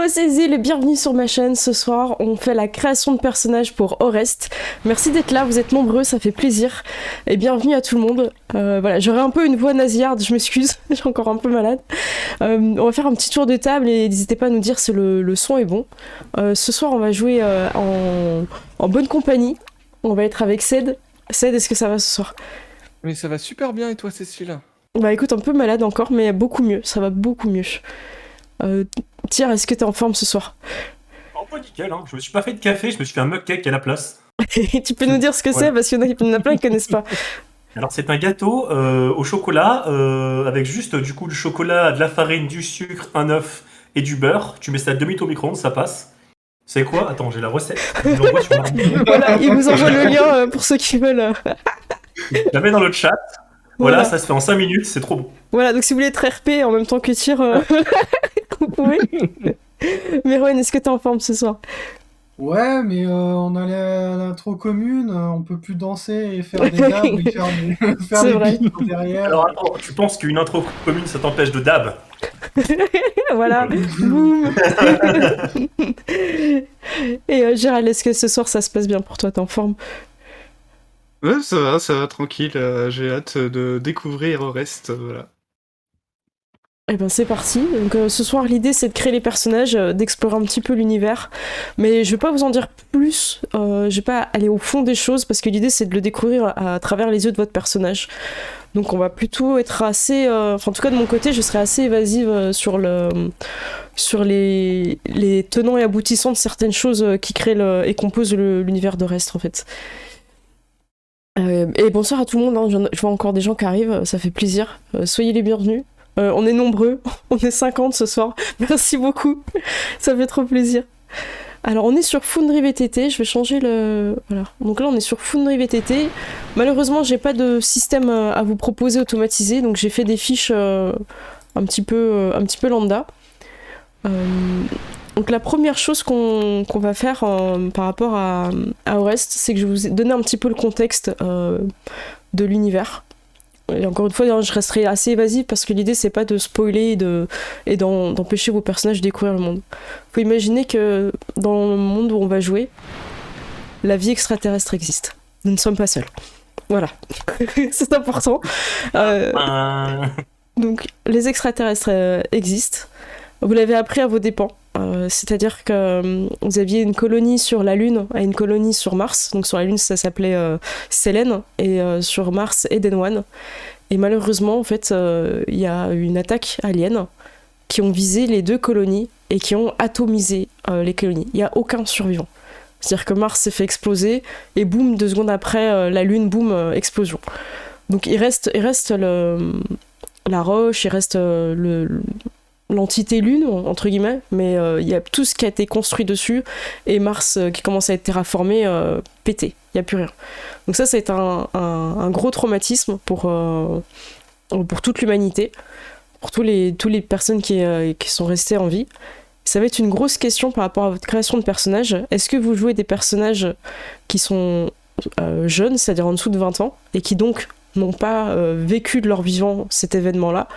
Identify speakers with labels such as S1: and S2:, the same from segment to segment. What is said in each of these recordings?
S1: c'est Zil et bienvenue sur ma chaîne. Ce soir, on fait la création de personnages pour Orest. Merci d'être là, vous êtes nombreux, ça fait plaisir. Et bienvenue à tout le monde. Voilà, j'aurai un peu une voix nasillarde, je m'excuse, je suis encore un peu malade. On va faire un petit tour de table et n'hésitez pas à nous dire si le son est bon. Ce soir, on va jouer en bonne compagnie. On va être avec Ced. Ced, est-ce que ça va ce soir?
S2: Mais ça va super bien et toi Cécile?
S1: Bah écoute, un peu malade encore, mais beaucoup mieux, ça va beaucoup mieux. Tyr, est-ce que t'es en forme ce soir?
S3: Oh, pas nickel, hein. Je me suis pas fait de café, je me suis fait un mug cake à la place.
S1: Tu peux nous dire ce que c'est, parce qu'il y en a plein qui connaissent pas.
S3: Alors c'est un gâteau au chocolat avec juste du coup du chocolat, de la farine, du sucre, un œuf et du beurre. Tu mets ça à 2 minutes au micro-ondes, ça passe. C'est quoi? Attends, j'ai la recette. Je vous l'envoie sur
S1: Voilà, il vous envoie le lien pour ceux qui veulent.
S3: Je la mets dans le chat. Voilà, ça se fait en 5 minutes, c'est trop bon.
S1: Voilà, donc si vous voulez être RP en même temps que Tyr, vous pouvez. Meroen, est-ce que t'es en forme ce soir?
S4: Ouais, mais on a l'intro commune, on peut plus danser et faire des dabs et faire
S1: C'est
S4: des
S1: vrai.
S4: beats derrière.
S3: Alors attends, tu penses qu'une intro commune ça t'empêche de dab?
S1: Voilà, boum. Et Gérald, est-ce que ce soir ça se passe bien pour toi? T'es en forme?
S5: Ouais, ça va, tranquille. J'ai hâte de découvrir Orest, voilà.
S1: Eh ben c'est parti. Donc ce soir l'idée c'est de créer les personnages, d'explorer un petit peu l'univers, mais je vais pas vous en dire plus. Je vais pas aller au fond des choses parce que l'idée c'est de le découvrir à travers les yeux de votre personnage. Donc on va plutôt être assez, enfin en tout cas de mon côté je serai assez évasive sur les tenants et aboutissants de certaines choses qui créent et composent l'univers de Rest en fait. Et bonsoir à tout le monde, hein. Je vois encore des gens qui arrivent, ça fait plaisir. Soyez les bienvenus. On est nombreux, on est 50 ce soir. Merci beaucoup, ça fait trop plaisir. Alors on est sur Foundry VTT, je vais changer le... Voilà. Donc là on est sur Foundry VTT. Malheureusement j'ai pas de système à vous proposer automatisé, donc j'ai fait des fiches un petit peu lambda. Donc la première chose qu'on va faire par rapport à Orest, c'est que je vais vous donner un petit peu le contexte de l'univers. Et encore une fois, je resterai assez évasive parce que l'idée c'est pas de spoiler et d'empêcher vos personnages de découvrir le monde. Faut imaginer que dans le monde où on va jouer, la vie extraterrestre existe. Nous ne sommes pas seuls. Voilà. C'est important. Donc les extraterrestres existent. Vous l'avez appris à vos dépens. C'est-à-dire que vous aviez une colonie sur la Lune et une colonie sur Mars. Donc sur la Lune, ça s'appelait Selene et sur Mars, Eden One. Et malheureusement, en fait, il y a une attaque alien qui ont visé les deux colonies et qui ont atomisé les colonies. Il n'y a aucun survivant. C'est-à-dire que Mars s'est fait exploser et boum, 2 secondes après, la Lune, boum, explosion. Donc il reste la roche, il reste l'entité Lune, entre guillemets, mais il y a tout ce qui a été construit dessus, et Mars qui commence à être terraformé, pété, il n'y a plus rien. Donc ça a été un gros traumatisme pour toute l'humanité, pour tous les personnes qui sont restées en vie. Ça va être une grosse question par rapport à votre création de personnages. Est-ce que vous jouez des personnages qui sont jeunes, c'est-à-dire en dessous de 20 ans, et qui donc n'ont pas vécu de leur vivant cet événement-là?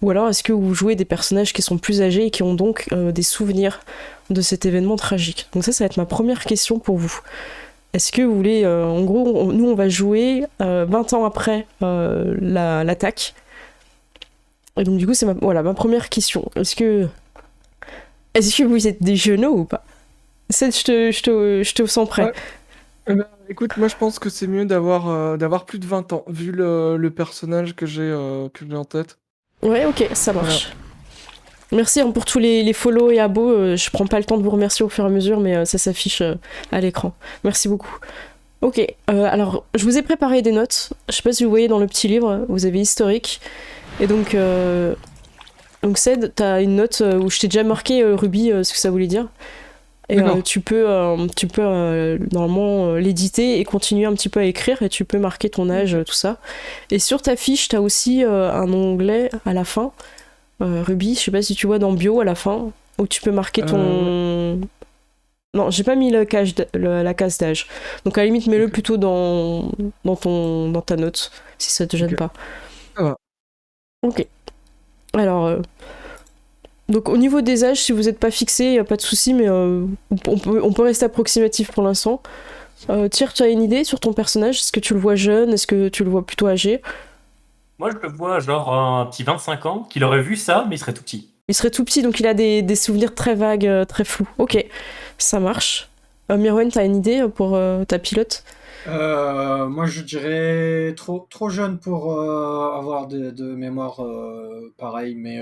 S1: Ou alors est-ce que vous jouez des personnages qui sont plus âgés et qui ont donc des souvenirs de cet événement tragique? Donc ça va être ma première question pour vous. Est-ce que vous voulez... en gros, nous on va jouer 20 ans après l'attaque. Et donc du coup c'est ma première question. Est-ce que vous êtes des genoux ou pas? Je te sens prêt.
S2: Ouais. Eh ben, écoute, moi je pense que c'est mieux d'avoir plus de 20 ans, vu le personnage que j'ai en tête.
S1: Ouais, ok, ça marche. Voilà. Merci pour tous les follow et abos. Je prends pas le temps de vous remercier au fur et à mesure, mais ça s'affiche à l'écran. Merci beaucoup. Ok, alors je vous ai préparé des notes. Je sais pas si vous voyez dans le petit livre, vous avez historique. Et donc Ced, t'as une note où je t'ai déjà marqué Ruby, ce que ça voulait dire. Et tu peux normalement l'éditer et continuer un petit peu à écrire, et tu peux marquer ton âge, tout ça. Et sur ta fiche, t'as aussi un onglet à la fin, Ruby, je sais pas si tu vois dans bio à la fin, où tu peux marquer ton... Non, j'ai pas mis la case d'âge. Donc à la limite, mets-le plutôt dans ta note, si ça te gêne pas.
S2: Ça va.
S1: Ok. Alors... Donc au niveau des âges, si vous n'êtes pas fixé, il n'y a pas de souci, mais on peut rester approximatif pour l'instant. Tyr, tu as une idée sur ton personnage? Est-ce que tu le vois jeune? Est-ce que tu le vois plutôt âgé?
S3: Moi, je le vois genre un petit 25 ans, qu'il aurait vu ça, mais il serait tout petit.
S1: Il serait tout petit, donc il a des souvenirs très vagues, très flous. Ok, ça marche. Mirwen, t'as une idée pour ta pilote?
S4: Moi, je dirais trop jeune pour avoir de mémoire pareille, mais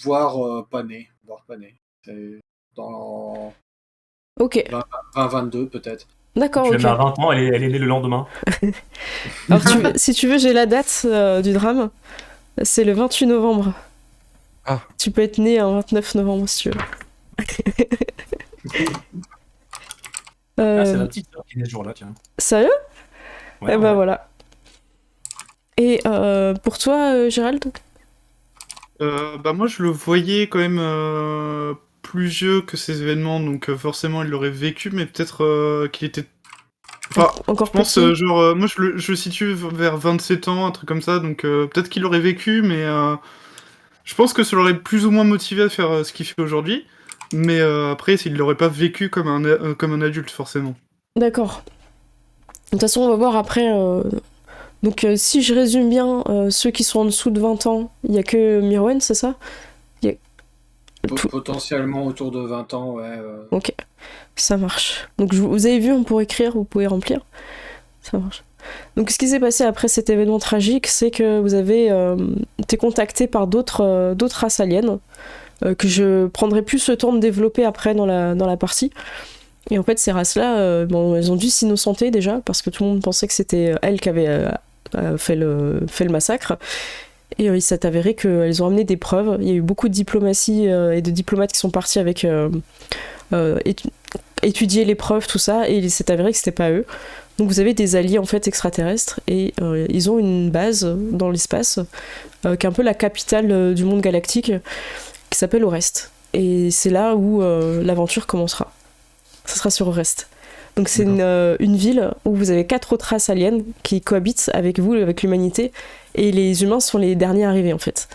S4: voire pas né. Voire pas né. C'est dans
S1: Ok,
S4: 20-22 peut-être.
S1: d'accord,
S3: Tu la
S1: ok.
S3: mets à 20 ans, elle est née le lendemain.
S1: Alors si tu veux, j'ai la date du drame. C'est le 28 novembre.
S2: Ah.
S1: Tu peux être né un 29 novembre si tu veux.
S3: Ah, c'est la petite sœur qui est née ce jour-là, tiens.
S1: Sérieux?
S3: Ouais,
S1: Eh ben
S3: ouais.
S1: voilà. Et pour toi, Gérald?
S5: Moi, je le voyais quand même plus vieux que ces événements, donc forcément, il l'aurait vécu, mais peut-être qu'il était... Enfin,
S1: Encore
S5: je pense,
S1: petit?
S5: moi, je le situe vers 27 ans, un truc comme ça, donc peut-être qu'il l'aurait vécu, mais je pense que ça l'aurait plus ou moins motivé à faire ce qu'il fait aujourd'hui, mais après, il l'aurait pas vécu comme un adulte, forcément.
S1: D'accord. De toute façon, on va voir après. Donc, si je résume bien, ceux qui sont en dessous de 20 ans, il n'y a que Mirwen, c'est ça? Tout-
S4: Potentiellement autour de 20 ans, ouais.
S1: Ok, ça marche. Donc, vous avez vu, on peut écrire, vous pouvez remplir. Ça marche. Donc, ce qui s'est passé après cet événement tragique, c'est que vous avez été contacté par d'autres races aliens que je prendrai plus le temps de développer après dans la partie. Et en fait, ces races-là, elles ont dû s'innocenter déjà, parce que tout le monde pensait que c'était elles qui avaient fait le massacre. Et il s'est avéré qu'elles ont amené des preuves. Il y a eu beaucoup de diplomatie et de diplomates qui sont partis avec étudier les preuves, tout ça, et il s'est avéré que c'était pas eux. Donc vous avez des alliés en fait extraterrestres, et ils ont une base dans l'espace, qui est un peu la capitale du monde galactique, qui s'appelle Orest. Et c'est là où l'aventure commencera. Ça sera sur Orest. Donc c'est une ville où vous avez 4 autres races aliens qui cohabitent avec vous, avec l'humanité, et les humains sont les derniers arrivés en fait.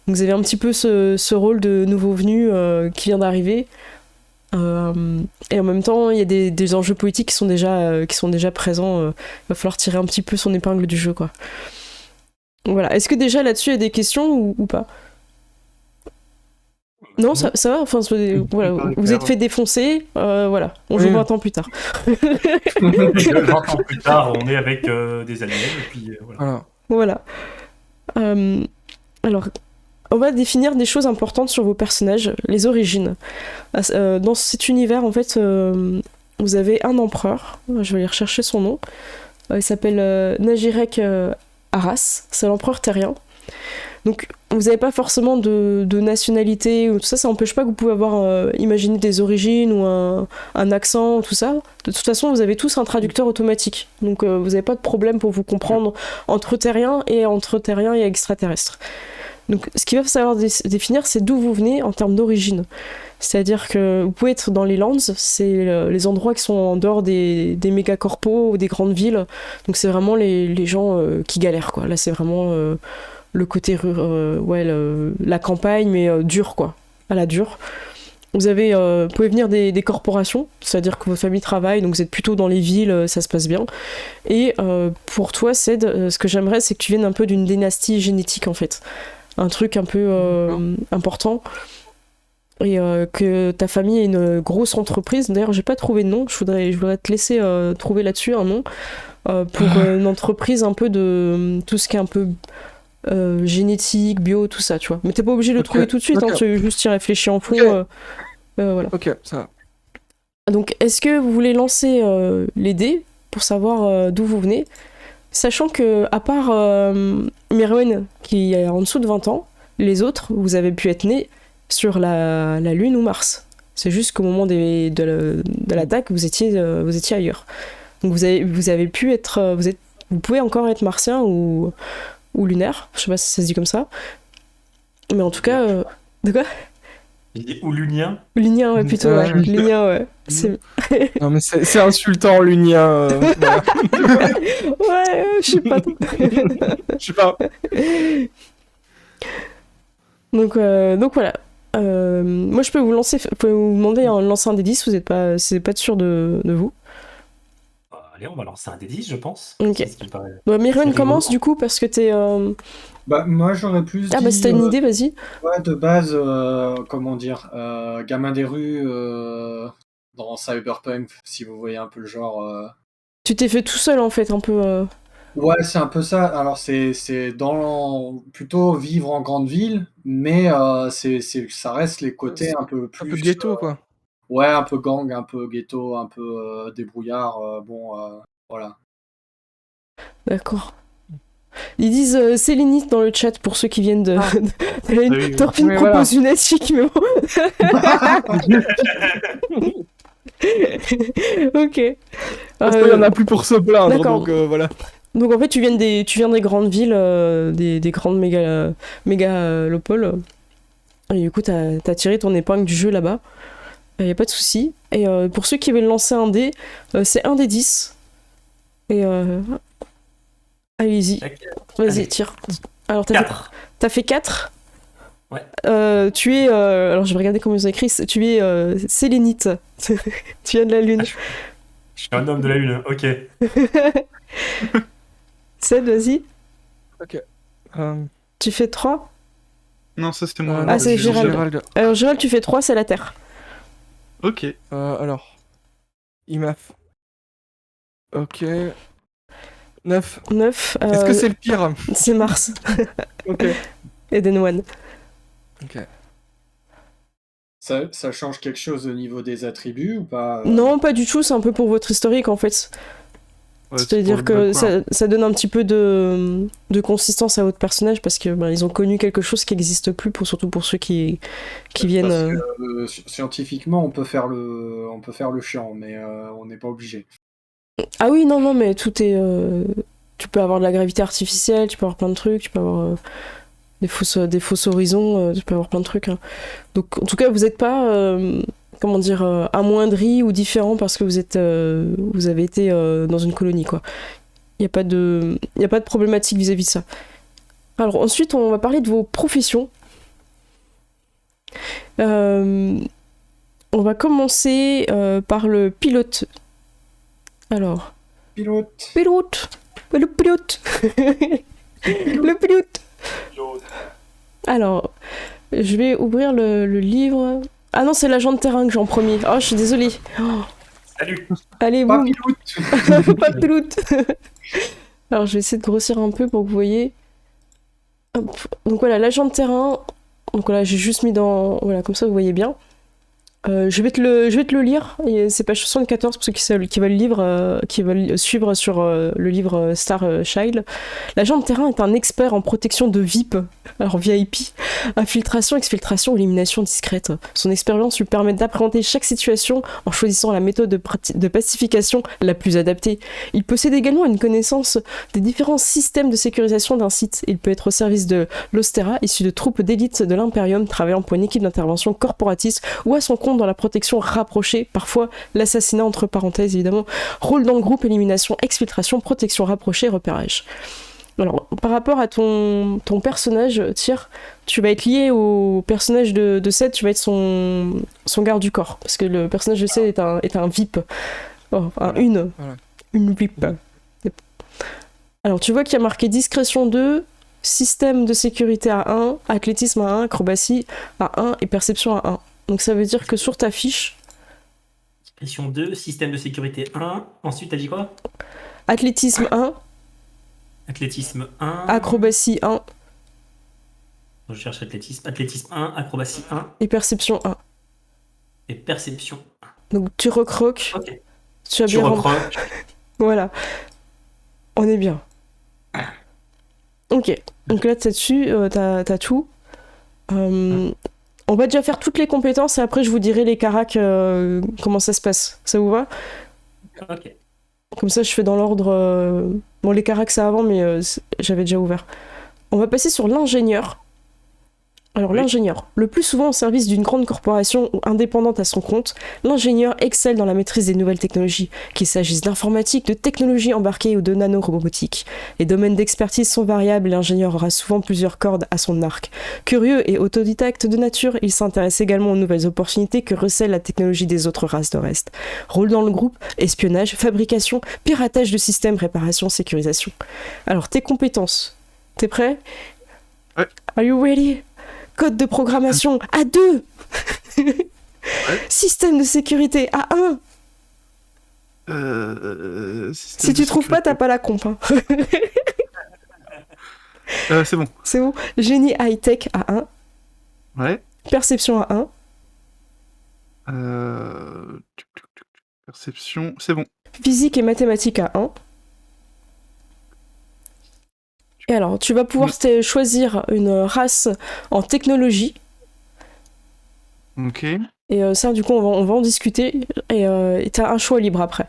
S1: Donc vous avez un petit peu ce rôle de nouveau venu qui vient d'arriver, et en même temps il y a des enjeux politiques qui sont déjà présents. Il va falloir tirer un petit peu son épingle du jeu, quoi. Donc, voilà. Est-ce que déjà là-dessus il y a des questions ou pas? Non, ça va, enfin, voilà, vous êtes fait défoncer, voilà, on joue 20 ans plus tard.
S3: 20 ans plus tard, on est avec des aliens, et puis voilà.
S1: Voilà. Alors, on va définir des choses importantes sur vos personnages, les origines. Dans cet univers, en fait, vous avez un empereur, je vais aller rechercher son nom, il s'appelle Najirek Arras, c'est l'empereur terrien. Donc, vous n'avez pas forcément de nationalité ou tout ça, ça n'empêche pas que vous pouvez avoir imaginé des origines ou un accent, tout ça. De toute façon, vous avez tous un traducteur automatique. Donc, vous n'avez pas de problème pour vous comprendre entre terriens et extraterrestres. Donc, ce qu'il va falloir définir, c'est d'où vous venez en termes d'origine. C'est-à-dire que vous pouvez être dans les lands, c'est les endroits qui sont en dehors des méga-corpos ou des grandes villes. Donc, c'est vraiment les gens qui galèrent, quoi. Là, c'est vraiment... le côté la campagne, mais dur, quoi, à la dure. Vous pouvez venir des corporations, c'est-à-dire que votre famille travaille, donc vous êtes plutôt dans les villes, ça se passe bien. Et pour toi, Ced, ce que j'aimerais, c'est que tu viennes un peu d'une dynastie génétique, en fait. Un truc un peu important. Et que ta famille ait une grosse entreprise. D'ailleurs, j'ai pas trouvé de nom, je voudrais te laisser trouver là-dessus un nom, pour une entreprise un peu de tout ce qui est un peu... génétique, bio, tout ça, tu vois. Mais t'es pas obligé de le trouver tout de suite, hein, tu juste y réfléchis en fond. Voilà.
S2: Ok, ça va.
S1: Donc, est-ce que vous voulez lancer les dés pour savoir d'où vous venez, sachant que, à part Mirwen, qui est en dessous de 20 ans, les autres, vous avez pu être nés sur la Lune ou Mars. C'est juste qu'au moment de l'attaque, vous étiez ailleurs. Donc, vous avez pu être... vous pouvez encore être martien ou lunaire, je sais pas si ça se dit comme ça. Mais en tout cas... De quoi?
S3: Ou lunien.
S1: Lunien, ouais, plutôt, ouais. Lunien, ouais.
S2: Non, mais c'est insultant, lunien. Voilà.
S1: Ouais, je sais pas.
S2: Je sais pas.
S1: Donc voilà. Moi, je peux vous lancer, vous pouvez vous demander en lancer un des 10, vous êtes pas, c'est pas sûr de vous.
S3: Allez, on va lancer un des 10, je pense.
S1: Ok.
S3: C'est ce qui me paraît.
S1: Bah, Myriam
S3: C'est
S1: commence
S3: rigolo.
S1: du coup parce que t'es.
S4: Bah, moi, j'aurais plus
S1: Ah, bah,
S4: dit,
S1: si t'as une idée, vas-y.
S4: ouais, de base, comment dire, gamin des rues dans Cyberpunk, si vous voyez un peu le genre.
S1: Tu t'es fait tout seul en fait, un peu.
S4: Ouais, c'est un peu ça. Alors, c'est plutôt vivre en grande ville, mais ça reste les côtés un peu
S2: Un peu
S4: plus.
S2: ghetto, quoi.
S4: Ouais, un peu gang, un peu ghetto, un peu débrouillard. Voilà.
S1: D'accord. Ils disent sélénite dans le chat pour ceux qui viennent de. de la ligne.
S5: oui, oui.
S1: Thorfinn
S2: Oui,
S1: propose une éthique, mais bon. Ok.
S2: Parce qu'il y en a plus pour se plaindre,
S1: d'accord.
S2: donc voilà.
S1: Donc en fait, tu viens des grandes villes, des grandes mégalopoles. Et du coup, t'as tiré ton épingle du jeu là-bas. Y a pas de souci. Et pour ceux qui veulent lancer un dé, c'est un des 10. Et allez-y. Vas-y,
S3: Allez.
S1: tire. Alors, t'as
S3: 4.
S1: fait 4.
S3: Ouais.
S1: Tu es. Alors, je vais regarder comment ils ont écrit. Tu es sélénite. Tu viens de la lune.
S3: Je suis un homme de la lune, ok.
S1: Seb, vas-y.
S2: Ok. Euh,
S1: Tu fais 3.
S5: Non, ça c'était moi.
S1: Ah, c'est Gérald.
S2: Gérald.
S1: Alors, Gérald, tu fais 3, c'est la Terre.
S5: Ok.
S2: Alors. IMAF. Ok. 9.
S1: 9.
S2: Est-ce que c'est le pire?
S1: C'est Mars.
S2: Ok.
S1: Eden One.
S2: Ok.
S4: Ça change quelque chose au niveau des attributs ou pas
S1: Non, pas du tout, c'est un peu pour votre historique en fait.
S5: Ouais,
S1: C'est-à-dire
S5: pour le
S1: que
S5: background.
S1: ça donne un petit peu de consistance à votre personnage parce que ils ont connu quelque chose qui n'existe plus, surtout pour ceux qui viennent.
S4: Parce que scientifiquement, on peut faire le chiant, mais on n'est pas obligé.
S1: Ah oui, non, mais tout est. Tu peux avoir de la gravité artificielle, tu peux avoir plein de trucs, tu peux avoir des fausses horizons, tu peux avoir plein de trucs. Hein. Donc en tout cas, vous n'êtes pas. Comment dire, amoindri ou différent parce que vous avez été dans une colonie, quoi. Il n'y a pas de problématique vis-à-vis de ça. Alors ensuite, on va parler de vos professions. On va commencer par le pilote. Alors,
S4: Pilote.
S1: le pilote. Le pilote. Alors, je vais ouvrir le livre. Ah non, c'est l'agent de terrain que j'ai en premier. Oh, je suis désolée. Oh.
S3: Salut.
S1: Allez,
S4: Pas
S1: boum.
S4: pilote.
S1: Pas de pilote. Alors, je vais essayer de grossir un peu pour que vous voyez. Hop. Donc voilà, l'agent de terrain. Donc voilà, j'ai juste mis dans... Voilà, comme ça, vous voyez bien. Je vais te le lire. Et c'est page 74 pour ceux qui veulent qui veulent suivre sur le livre Star Child. L'agent de terrain est un expert en protection de VIP, alors VIP, infiltration, exfiltration, élimination discrète. Son expérience lui permet d'appréhender chaque situation en choisissant la méthode de pacification la plus adaptée. Il possède également une connaissance des différents systèmes de sécurisation d'un site. Il peut être au service de l'Ostera, issu de troupes d'élite de l'Imperium, travaillant pour une équipe d'intervention corporatiste ou à son compte dans la protection rapprochée, parfois l'assassinat entre parenthèses évidemment, rôle dans le groupe, élimination, exfiltration, protection rapprochée, repérage. Alors, par rapport à ton personnage, Tyr, tu vas être lié au personnage de Seth, tu vas être son garde du corps, parce que le personnage de Seth est un VIP. Oh, une VIP. Alors, tu vois qu'il y a marqué discrétion 2, système de sécurité à 1, athlétisme à 1, acrobatie à 1 et perception à 1. Donc ça veut dire que sur ta fiche...
S3: Discrétion 2, système de sécurité 1. Ensuite, t'as dit quoi?
S1: Athlétisme 1.
S3: Athlétisme 1.
S1: Acrobatie 1.
S3: Je cherche athlétisme. Athlétisme 1, acrobatie 1.
S1: Et perception 1.
S3: Et perception 1.
S1: Donc tu recroques.
S3: Ok.
S1: Tu as
S3: Tu
S1: bien
S3: recroques.
S1: Voilà. On est bien. Ok. Donc là, t'as dessus, t'as tout. On va déjà faire toutes les compétences et après je vous dirai les caracs, comment ça se passe. Ça vous va?
S3: Ok.
S1: Comme ça, je fais dans l'ordre... Bon, les caracs, ça avant, mais j'avais déjà ouvert. On va passer sur l'ingénieur. Alors
S5: Oui.
S1: l'ingénieur, le plus souvent au service d'une grande corporation ou indépendante à son compte, l'ingénieur excelle dans la maîtrise des nouvelles technologies, qu'il s'agisse d'informatique, de technologie embarquée ou de nanorobotique. Les domaines d'expertise sont variables et l'ingénieur aura souvent plusieurs cordes à son arc. Curieux et autodidacte de nature, il s'intéresse également aux nouvelles opportunités que recèle la technologie des autres races de reste. Rôle dans le groupe, espionnage, fabrication, piratage de systèmes, réparation, sécurisation. Alors tes compétences, t'es prêt?
S5: Ouais.
S1: Are you ready? Code de programmation A2. Système de sécurité A1. Si tu trouves pas, t'as pas la comp. Hein.
S5: C'est bon.
S1: C'est bon. Génie high-tech A1.
S5: Ouais.
S1: Perception A1.
S5: Perception, c'est bon.
S1: Physique et mathématiques A1. Et alors, tu vas pouvoir choisir une race en technologie.
S5: Ok.
S1: Et ça, du coup, on va en discuter. Et t'as un choix libre après.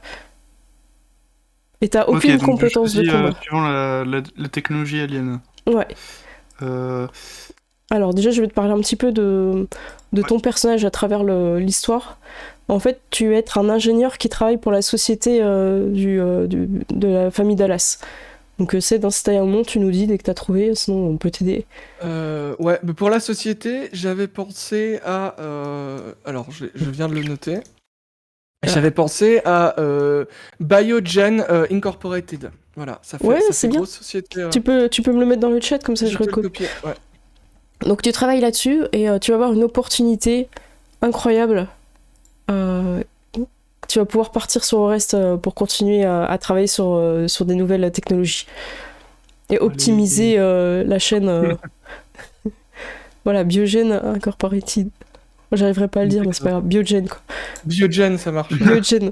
S1: Et t'as aucune
S5: Ok, donc
S1: compétence
S5: je
S1: de
S5: choisis,
S1: combat.
S5: suivant la technologie alien.
S1: Ouais.
S5: Euh,
S1: Alors déjà, je vais te parler un petit peu de ton personnage à travers l'histoire. En fait, tu vas être un ingénieur qui travaille pour la société de la famille Dallas. Donc c'est d'installer un nom, tu nous dis dès que t'as trouvé, sinon on peut t'aider.
S2: Ouais, mais pour la société, j'avais pensé à... Alors, je viens de le noter. J'avais pensé à Biogen Incorporated. Voilà, ça fait,
S1: Ouais,
S2: ça
S1: c'est
S2: fait
S1: bien.
S2: grosse société.
S1: Tu peux me le mettre dans le chat, comme ça je
S2: Je peux le
S1: recopie.
S2: copier, ouais.
S1: Donc tu travailles là-dessus et tu vas avoir une opportunité incroyable. Tu vas pouvoir partir sur le reste pour continuer à travailler sur des nouvelles technologies. Et optimiser la chaîne. Voilà, Biogen Incorporated. Moi, j'arriverai pas à le dire, mais c'est pas grave. Biogen, quoi.
S2: Biogen, ça marche.
S1: Biogen.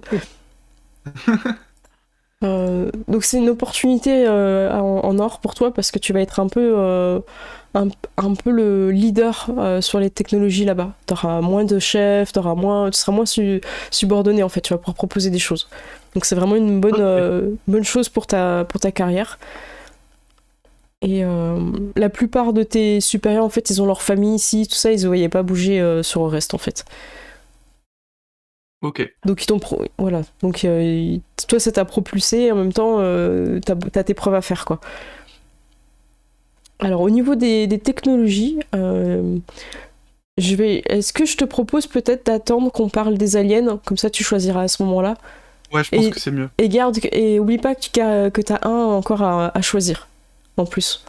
S1: Donc c'est une opportunité en or pour toi parce que tu vas être un peu le leader sur les technologies là-bas. T'auras moins de chefs, tu seras moins subordonné en fait. Tu vas pouvoir proposer des choses. Donc c'est vraiment une bonne chose pour ta carrière. Et la plupart de tes supérieurs en fait, ils ont leur famille ici, tout ça, ils ne voyaient pas bouger sur le reste en fait.
S5: Ok.
S1: Donc ils t'ont voilà. Donc toi ça t'a propulsé et en même temps t'as tes preuves à faire quoi. Alors au niveau des technologies, est-ce que je te propose peut-être d'attendre qu'on parle des aliens, comme ça tu choisiras à ce moment-là.
S5: Ouais, je pense que c'est mieux.
S1: Et oublie pas que t'as un encore à choisir en plus.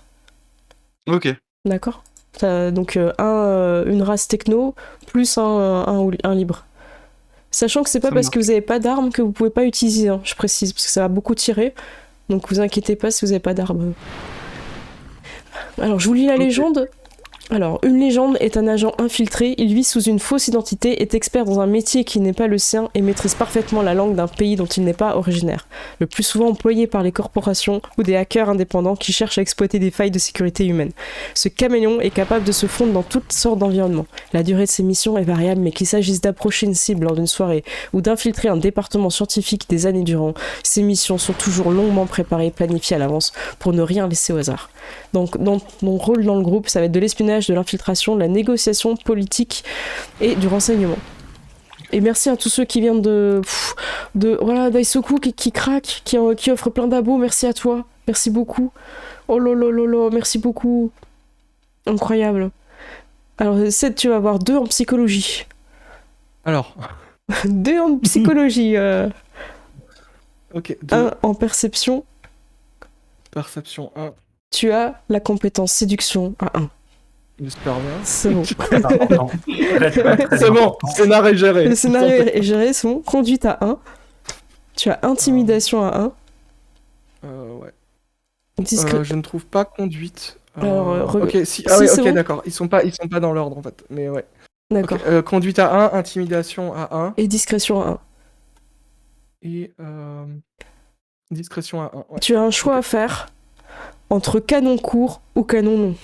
S5: Ok.
S1: D'accord. T'as donc une race techno plus un libre. Sachant que c'est pas
S5: Ça
S1: parce
S5: marche.
S1: que vous avez pas d'armes que vous pouvez pas utiliser, hein, je précise, parce que ça va beaucoup tirer. Donc vous inquiétez pas si vous avez pas d'armes. Alors je vous lis la légende. Alors, une légende est un agent infiltré, il vit sous une fausse identité, est expert dans un métier qui n'est pas le sien et maîtrise parfaitement la langue d'un pays dont il n'est pas originaire. Le plus souvent employé par les corporations ou des hackers indépendants qui cherchent à exploiter des failles de sécurité humaine. Ce caméléon est capable de se fondre dans toutes sortes d'environnements. La durée de ses missions est variable, mais qu'il s'agisse d'approcher une cible lors d'une soirée ou d'infiltrer un département scientifique des années durant, ces missions sont toujours longuement préparées et planifiées à l'avance pour ne rien laisser au hasard. Donc, dans mon rôle dans le groupe, ça va être de l'espionnage, de l'infiltration, de la négociation politique et du renseignement. Et merci à tous ceux qui viennent voilà, Daisoku qui craque, qui offre plein d'abos. Merci à toi. Merci beaucoup. Oh lolo, merci beaucoup. Incroyable. Alors, Seth, tu vas avoir 2 en psychologie.
S2: Alors.
S1: 2 en psychologie.
S2: Ok.
S1: 1 en perception.
S2: Perception 1.
S1: Tu as la compétence séduction à 1.
S2: J'espère bien.
S1: C'est bon.
S3: Très important. Très
S2: C'est bon,
S3: important.
S2: scénario est géré.
S1: Le scénario est géré, c'est bon. Conduite à 1. Tu as intimidation à 1.
S2: Ouais.
S1: Discret.
S2: Je ne trouve pas conduite.
S1: Alors,
S2: ok, si.
S1: si,
S2: Ouais,
S1: c'est
S2: ok,
S1: bon.
S2: d'accord. Ils sont pas dans l'ordre en fait. Mais ouais.
S1: D'accord.
S2: Ok, conduite à 1, intimidation à 1.
S1: Et discrétion à 1.
S2: Et discrétion à 1. Ouais.
S1: Tu as un choix à faire entre canon court ou canon long.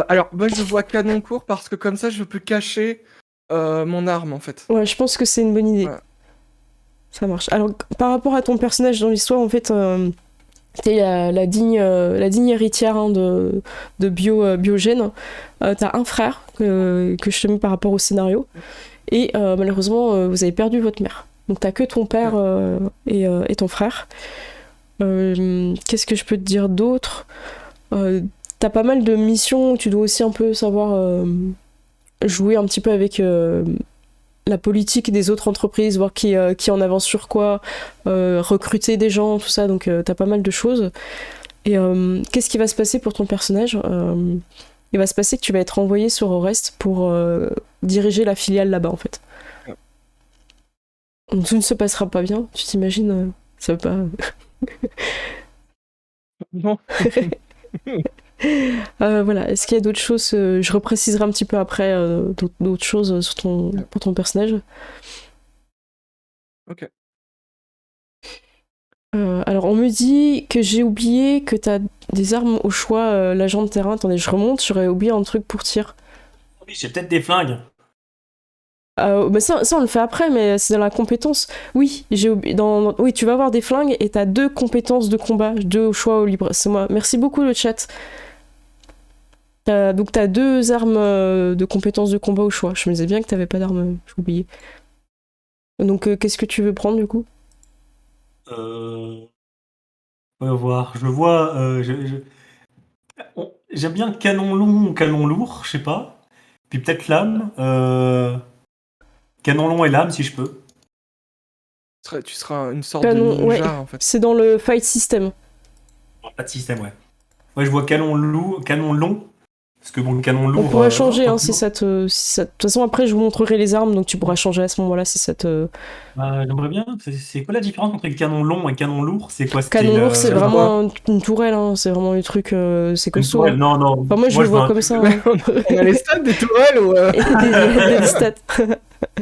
S2: Alors, moi je vois canon court parce que comme ça je peux cacher mon arme en fait.
S1: Ouais, je pense que c'est une bonne idée.
S2: Ouais.
S1: Ça marche. Alors, par rapport à ton personnage dans l'histoire, en fait, t'es la digne héritière hein, de Biogène. T'as un frère que je te mets par rapport au scénario. Et malheureusement, vous avez perdu votre mère. Donc t'as que ton père et ton frère. Qu'est-ce que je peux te dire d'autre? T'as pas mal de missions où tu dois aussi un peu savoir jouer un petit peu avec la politique des autres entreprises, voir qui en avance sur quoi, recruter des gens, tout ça. Donc t'as pas mal de choses. Et qu'est-ce qui va se passer pour ton personnage? Il va se passer que tu vas être envoyé sur Orest pour diriger la filiale là-bas en fait. Donc tout ne se passera pas bien, tu t'imagines? Ça va pas.
S2: Non.
S1: Voilà, est-ce qu'il y a d'autres choses? Je repréciserai un petit peu après d'autres choses pour ton personnage.
S2: Ok.
S1: Alors on me dit que j'ai oublié que t'as des armes au choix, l'agent de terrain. Attendez, je remonte, j'aurais oublié un truc pour tir.
S3: Oui, j'ai peut-être des flingues.
S1: Bah ça on le fait après, mais c'est dans la compétence. Oui, j'ai oublié. Oui, tu vas avoir des flingues et t'as 2 compétences de combat, 2 au choix au libre. C'est moi. Merci beaucoup le chat. Donc t'as 2 armes de compétences de combat au choix. Je me disais bien que t'avais pas d'armes, j'ai oublié. Donc qu'est-ce que tu veux prendre du coup?
S3: On va voir. Je vois. J'aime bien canon long ou canon lourd, je sais pas. Puis peut-être lame. Canon long et lame si je peux.
S2: Tu seras une sorte
S1: Canon,
S2: de ninja
S1: ouais.
S2: en fait.
S1: C'est dans le fight system.
S3: Pas de système, ouais. Ouais, je vois canon long. Parce que bon, le canon lourd.
S1: On pourra changer hein,
S3: hop,
S1: si ça te. De toute façon, après, je vous montrerai les armes, donc tu pourras changer à ce moment-là si ça te.
S3: J'aimerais bien. C'est quoi la différence entre le canon long et le canon lourd? C'est quoi?
S1: Canon lourd, c'est
S2: c'est
S1: vraiment une tourelle, hein. C'est vraiment le truc. C'est costaud. Hein.
S3: Non, non.
S1: Enfin, moi, je le vois comme ça. Hein.
S2: On a les stats des tourelles ou
S1: Et des stats.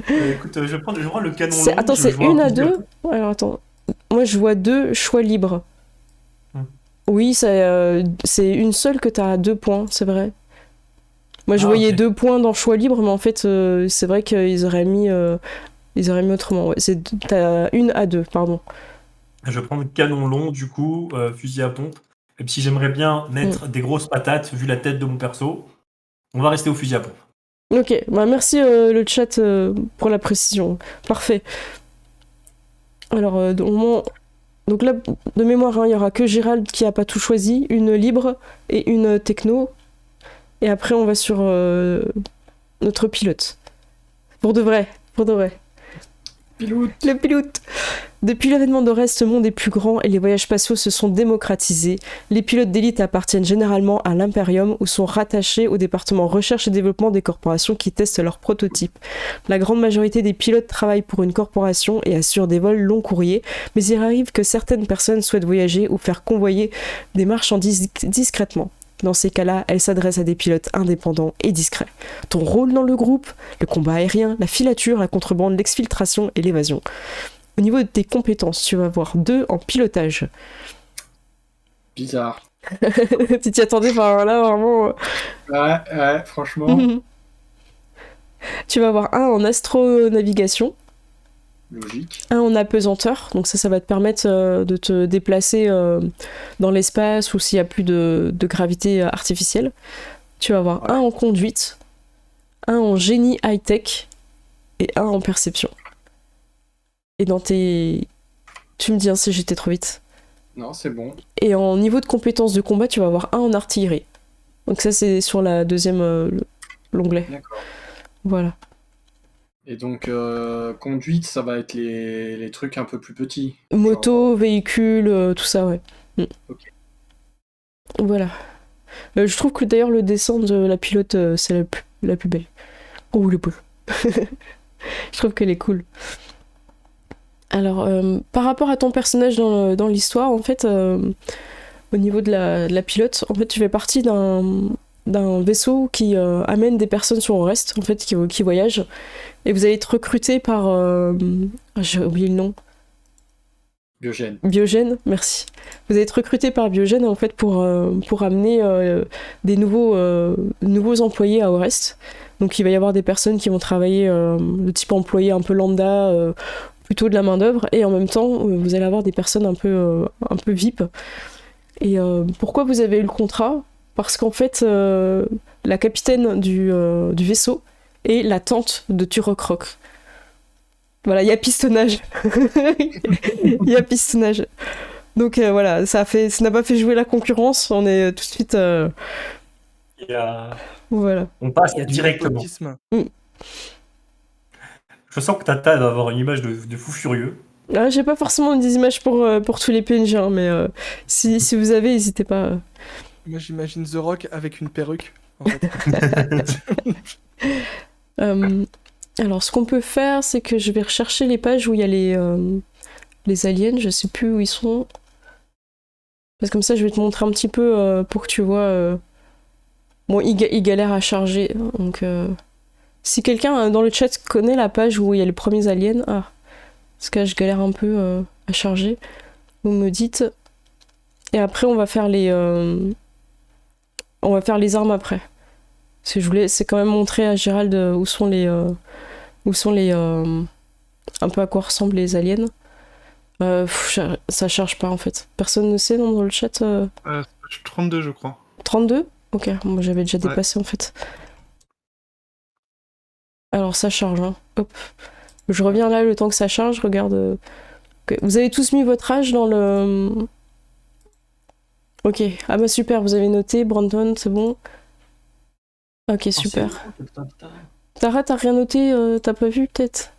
S3: Écoute, je prends le canon long.
S1: Attends, c'est une à 2. Alors, attends. Moi, je vois 2 choix libres. Oui, c'est une seule que t'as à 2 points, c'est vrai. Moi, je voyais 2 points dans choix libre, mais en fait, c'est vrai qu'ils auraient mis autrement. Ouais. T'as 1 à 2, pardon.
S3: Je vais prendre canon long, du coup, fusil à pompe. Et puis, j'aimerais bien mettre des grosses patates, vu la tête de mon perso. On va rester au fusil à pompe.
S1: Ok, bah merci le chat pour la précision. Parfait. Alors, donc là, de mémoire, hein, il y aura que Gérald qui a pas tout choisi, une libre et une techno. Et après, on va sur notre pilote. Pour de vrai.
S4: Pilote.
S1: Le pilote. Depuis l'avènement d'Orest, ce monde est plus grand et les voyages spatiaux se sont démocratisés. Les pilotes d'élite appartiennent généralement à l'Imperium ou sont rattachés au département recherche et développement des corporations qui testent leurs prototypes. La grande majorité des pilotes travaillent pour une corporation et assurent des vols long courriers, mais il arrive que certaines personnes souhaitent voyager ou faire convoyer des marchandises discrètement. Dans ces cas-là, elle s'adresse à des pilotes indépendants et discrets. Ton rôle dans le groupe, le combat aérien, la filature, la contrebande, l'exfiltration et l'évasion. Au niveau de tes compétences, tu vas avoir 2 en pilotage.
S4: Bizarre.
S1: Tu t'y attendais, enfin là vraiment...
S4: Ouais, franchement.
S1: Tu vas avoir 1 en astronavigation.
S4: Logique.
S1: 1 en apesanteur, donc ça va te permettre de te déplacer dans l'espace ou s'il n'y a plus de gravité artificielle. Tu vas avoir 1 en conduite, 1 en génie high-tech et 1 en perception. Et dans tes... Tu me dis hein, si j'étais trop vite.
S4: Non, c'est bon.
S1: Et en niveau de compétences de combat, tu vas avoir 1 en artillerie. Donc ça c'est sur la deuxième l'onglet.
S4: D'accord.
S1: Voilà.
S4: Et donc, conduite, ça va être les trucs un peu plus petits.
S1: Moto, véhicule, tout ça, ouais.
S4: Ok.
S1: Voilà. Je trouve que d'ailleurs le dessin de la pilote, c'est la plus belle. Oh, le beau. Je trouve qu'elle est cool. Alors, par rapport à ton personnage dans l'histoire, en fait, au niveau de la pilote, en fait, tu fais partie d'un vaisseau qui amène des personnes sur Orest, en fait, qui voyagent. Et vous allez être recruté par... j'ai oublié le nom. Biogène, merci. Vous allez être recruté par Biogène, en fait, pour amener des nouveaux employés à Orest. Donc, il va y avoir des personnes qui vont travailler de type employé un peu lambda, plutôt de la main-d'œuvre. Et en même temps, vous allez avoir des personnes un peu VIP Et pourquoi vous avez eu le contrat? Parce qu'en fait, la capitaine du vaisseau est la tante de Turok Rock. Voilà, il y a pistonnage. Il y a pistonnage. Donc voilà, ça n'a pas fait jouer la concurrence. On est tout de suite. Voilà.
S3: On passe
S2: Il y a du
S3: directement.
S2: népotisme.
S3: Je sens que Tata va avoir une image de fou furieux.
S1: Ah, j'ai pas forcément des images pour tous les PNJ, hein, mais si vous avez, n'hésitez pas.
S2: Moi, j'imagine The Rock avec une perruque. En fait.
S1: Alors, ce qu'on peut faire, c'est que je vais rechercher les pages où il y a les aliens. Je sais plus où ils sont. Parce que comme ça, je vais te montrer un petit peu pour que tu vois. Bon, ils galèrent à charger. Donc, si quelqu'un dans le chat connaît la page où il y a les premiers aliens, parce que là, je galère un peu à charger, vous me dites. Et après, on va faire les armes après. Parce que je voulais, c'est quand même montrer à Gérald où sont les un peu à quoi ressemblent les aliens. Ça charge pas en fait. Personne ne sait dans le chat.
S5: 32, je crois.
S1: 32 ? Ok, moi j'avais déjà dépassé en fait. Alors ça charge, hein. Hop. Je reviens là le temps que ça charge, regarde. Okay. Vous avez tous mis votre âge dans le... Ok, ah bah super, vous avez noté, Brandon, c'est bon. Ok, super. Tara, t'as rien noté, t'as pas vu peut-être?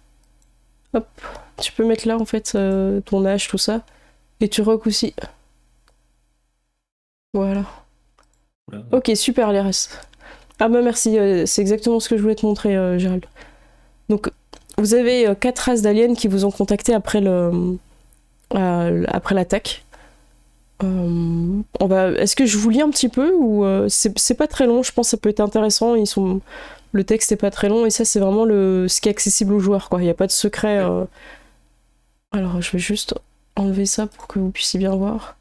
S1: Hop, tu peux mettre là en fait ton âge, tout ça. Et tu rock aussi. Voilà. Ok, super les restes. Ah bah merci, c'est exactement ce que je voulais te montrer, Gérald. Donc, vous avez 4 races d'aliens qui vous ont contacté après l'attaque. Est-ce que je vous lis un petit peu ou c'est pas très long, je pense que ça peut être intéressant. Le texte est pas très long et ça c'est vraiment ce qui est accessible aux joueurs, quoi. Il n'y a pas de secret. Alors je vais juste enlever ça pour que vous puissiez bien voir.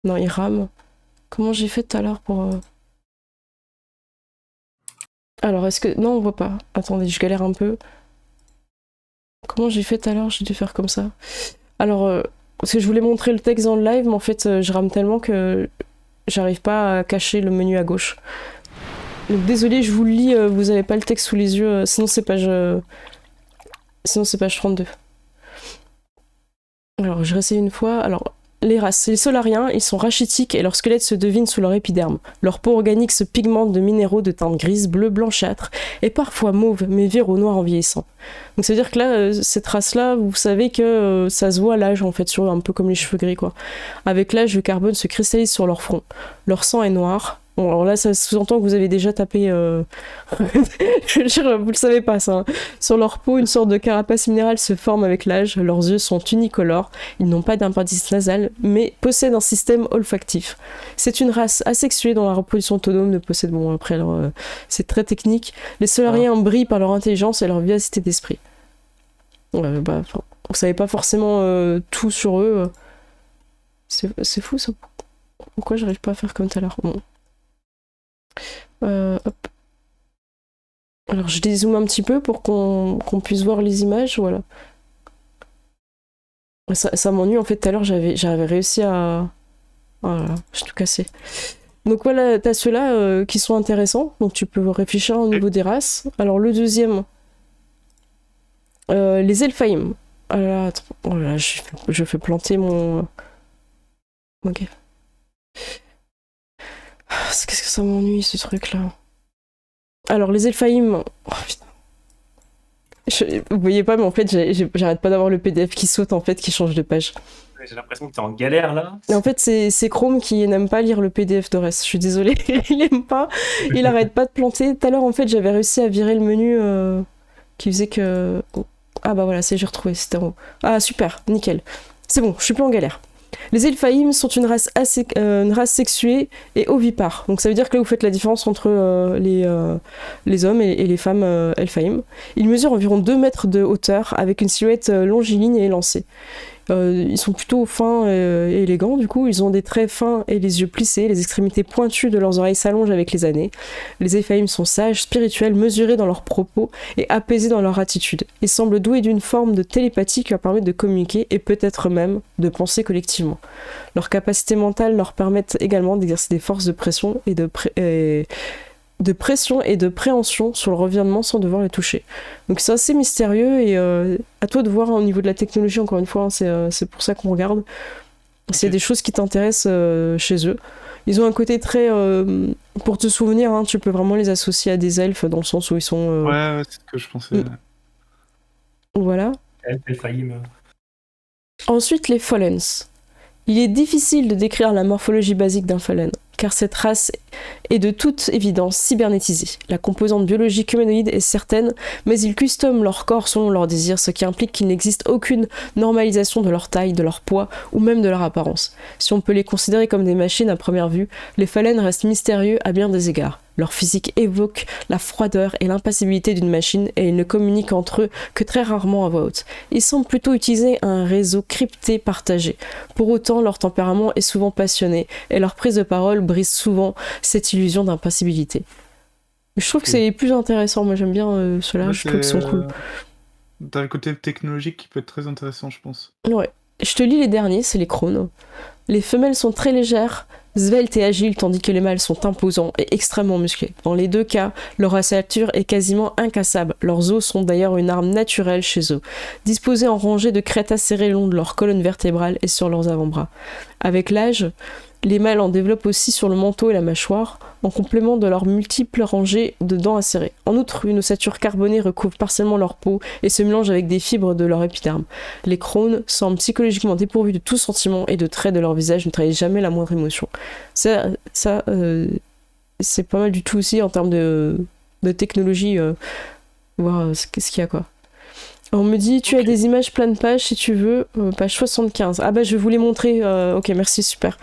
S1: Non, il rame. Comment j'ai fait tout à l'heure pour... Alors est-ce que... Non, on voit pas. Attendez, je galère un peu. Comment j'ai fait tout à l'heure? J'ai dû faire comme ça. Alors... Parce que je voulais montrer le texte dans le live, mais en fait, je rame tellement que j'arrive pas à cacher le menu à gauche. Donc désolé, je vous le lis, vous avez pas le texte sous les yeux, sinon c'est page 32. Alors, je réessaye une fois. Alors, les races, les solariens, ils sont rachitiques et leurs squelettes se devinent sous leur épiderme. Leur peau organique se pigmente de minéraux de teinte grise, bleu, blanchâtre et parfois mauve, mais vire au noir en vieillissant. Donc ça veut dire que là, cette race-là, vous savez que ça se voit à l'âge en fait, sur un peu comme les cheveux gris quoi. Avec l'âge, le carbone se cristallise sur leur front. Leur sang est noir. Bon, alors là, ça sous-entend que vous avez déjà tapé... Je veux dire, vous le savez pas, ça. Hein. Sur leur peau, une sorte de carapace minérale se forme avec l'âge. Leurs yeux sont unicolores. Ils n'ont pas d'appendice nasal, mais possèdent un système olfactif. C'est une race asexuée dont la reproduction autonome ne possède... Bon, après, alors, c'est très technique. Les solariens brillent par leur intelligence et leur vivacité d'esprit. Vous savez pas forcément tout sur eux. C'est fou, ça. Pourquoi j'arrive pas à faire comme tout à l'heure? Bon. Hop. Alors je dézoome un petit peu pour qu'on puisse voir les images, voilà. Ça m'ennuie en fait, tout à l'heure j'avais réussi à... Voilà, j'ai tout cassé. Donc voilà, t'as ceux-là qui sont intéressants, donc tu peux réfléchir au niveau des races. Alors le deuxième, les Elfheim. Alors attends, oh là, je fais planter mon... Ok. Qu'est-ce que ça m'ennuie ce truc là. Alors les Elfheim. Oh, vous voyez pas mais en fait j'arrête pas d'avoir le PDF qui saute en fait, qui change de page.
S3: J'ai l'impression que t'es en galère là.
S1: Et en fait c'est Chrome qui n'aime pas lire le PDF de reste. Je suis désolée, il aime pas. Il arrête pas de planter. Tout à l'heure en fait j'avais réussi à virer le menu qui faisait que... Ah bah voilà, j'ai retrouvé, c'était en haut. Ah super, nickel. C'est bon, je suis plus en galère. Les Elfheim sont une race sexuée et ovipare. Donc ça veut dire que là vous faites la différence entre les hommes et les femmes Elfheim. Ils mesurent environ 2 mètres de hauteur avec une silhouette longiligne et élancée. Ils sont plutôt fins et élégants, du coup. Ils ont des traits fins et les yeux plissés, les extrémités pointues de leurs oreilles s'allongent avec les années. Les Éphaïm sont sages, spirituels, mesurés dans leurs propos et apaisés dans leur attitude. Ils semblent doués d'une forme de télépathie qui leur permet de communiquer et peut-être même de penser collectivement. Leurs capacités mentales leur permettent également d'exercer des forces de pression et de pression et de préhension sur le revirement sans devoir les toucher. Donc c'est assez mystérieux et à toi de voir au niveau de la technologie, encore une fois, hein, c'est pour ça qu'on regarde. S'il y a des choses qui t'intéressent chez eux. Ils ont un côté très... pour te souvenir, hein, tu peux vraiment les associer à des elfes dans le sens où ils sont...
S5: Ouais, c'est ce que je pensais.
S1: Voilà.
S3: Éphaïm.
S1: Ensuite, les Follens. Il est difficile de décrire la morphologie basique d'un Fallen, car cette race est de toute évidence cybernétisée. La composante biologique humanoïde est certaine, mais ils customent leur corps selon leurs désirs, ce qui implique qu'il n'existe aucune normalisation de leur taille, de leur poids ou même de leur apparence. Si on peut les considérer comme des machines à première vue, les Fallen restent mystérieux à bien des égards. Leur physique évoque la froideur et l'impassibilité d'une machine et ils ne communiquent entre eux que très rarement à voix haute. Ils semblent plutôt utiliser un réseau crypté partagé. Pour autant, leur tempérament est souvent passionné et leur prise de parole brise souvent cette illusion d'impassibilité. Je trouve que c'est plus intéressant. Moi, j'aime bien ceux-là.
S5: Ouais,
S1: Je trouve qu'ils sont cool.
S5: T'as le côté technologique qui peut être très intéressant, je pense.
S1: Ouais. Je te lis les derniers, c'est les Crones. Les femelles sont très légères, sveltes et agiles, tandis que les mâles sont imposants et extrêmement musclés. Dans les deux cas, leur ossature est quasiment incassable. Leurs os sont d'ailleurs une arme naturelle chez eux, disposés en rangées de crêtes acérées le long de leur colonne vertébrale et sur leurs avant-bras. Avec l'âge, les mâles en développent aussi sur le menton et la mâchoire, en complément de leurs multiples rangées de dents acérées. En outre, une ossature carbonée recouvre partiellement leur peau et se mélange avec des fibres de leur épiderme. Les Crones semblent psychologiquement dépourvus de tout sentiment et de traits de leur visage ne trahissent jamais la moindre émotion. Ça c'est pas mal du tout aussi en termes de technologie, voir ce qu'il y a quoi. On me dit, tu as des images plein de pages si tu veux, page 75. Ah bah je vais vous les montrer, ok merci, super.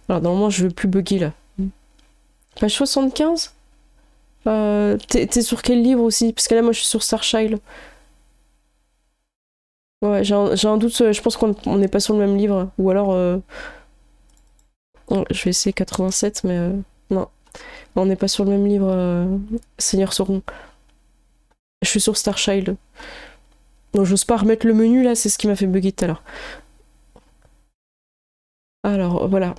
S1: Alors normalement je veux plus bugger là. Page 75 t'es sur quel livre aussi? Parce que là moi je suis sur Starchild. Ouais, j'ai un doute, je pense qu'on n'est pas sur le même livre. Ou alors... je vais essayer 87, mais non. On n'est pas sur le même livre, Seigneur Sauron. Je suis sur Starchild. Donc j'ose pas remettre le menu là, c'est ce qui m'a fait bugger tout à l'heure. Alors voilà.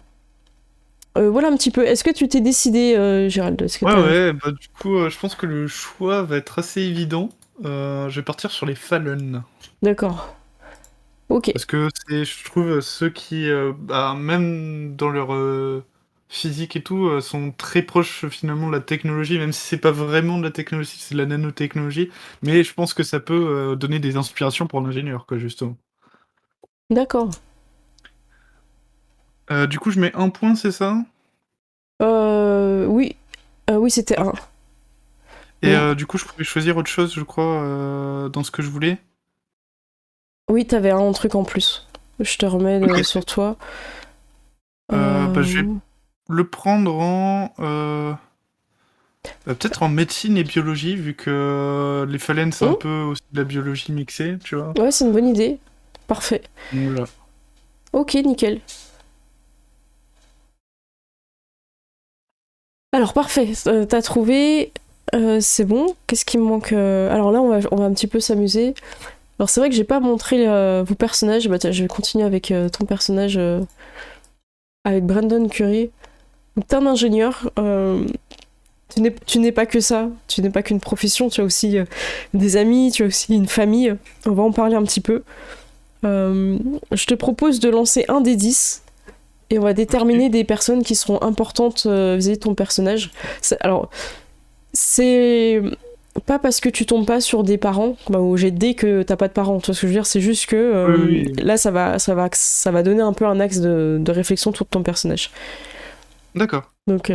S1: Voilà un petit peu. Est-ce que tu t'es décidé, Gérald?
S5: Ouais, bah du coup, je pense que le choix va être assez évident. Je vais partir sur les Fallen.
S1: D'accord. Ok.
S5: Parce que c'est, je trouve, ceux qui, même dans leur physique et tout, sont très proches finalement de la technologie, même si c'est pas vraiment de la technologie, c'est de la nanotechnologie. Mais je pense que ça peut donner des inspirations pour l'ingénieur, quoi, justement.
S1: D'accord.
S5: Du coup, je mets 1 point, c'est ça?
S1: Oui. Oui, c'était 1.
S5: Et
S1: Ouais.
S5: du coup, je pouvais choisir autre chose, je crois, dans ce que je voulais.
S1: Oui, t'avais un truc en plus. Je te remets
S5: Ok.
S1: sur toi.
S5: Bah, je vais le prendre en... peut-être en médecine et biologie, vu que les Fallen, c'est un peu aussi de la biologie mixée, tu vois.
S1: Ouais, c'est une bonne idée. Parfait.
S5: Voilà.
S1: Ok, nickel. Alors, parfait. T'as trouvé. C'est bon. Qu'est-ce qui me manque Alors là, on va un petit peu s'amuser. Alors, c'est vrai que j'ai pas montré vos personnages. Bah, tiens, je vais continuer avec ton personnage, avec Brandon Curry. Donc, t'es un ingénieur. Tu n'es pas que ça. Tu n'es pas qu'une profession. Tu as aussi des amis. Tu as aussi une famille. On va en parler un petit peu. Je te propose de lancer un des 10. Et on va déterminer des personnes qui seront importantes vis-à-vis de ton personnage. Alors, c'est pas parce que tu tombes pas sur des parents au jet de dés que t'as pas de parents. Tu vois ce que je veux dire? C'est juste que
S5: Oui.
S1: là, ça va donner un peu un axe de réflexion autour de ton personnage.
S5: D'accord.
S1: Donc,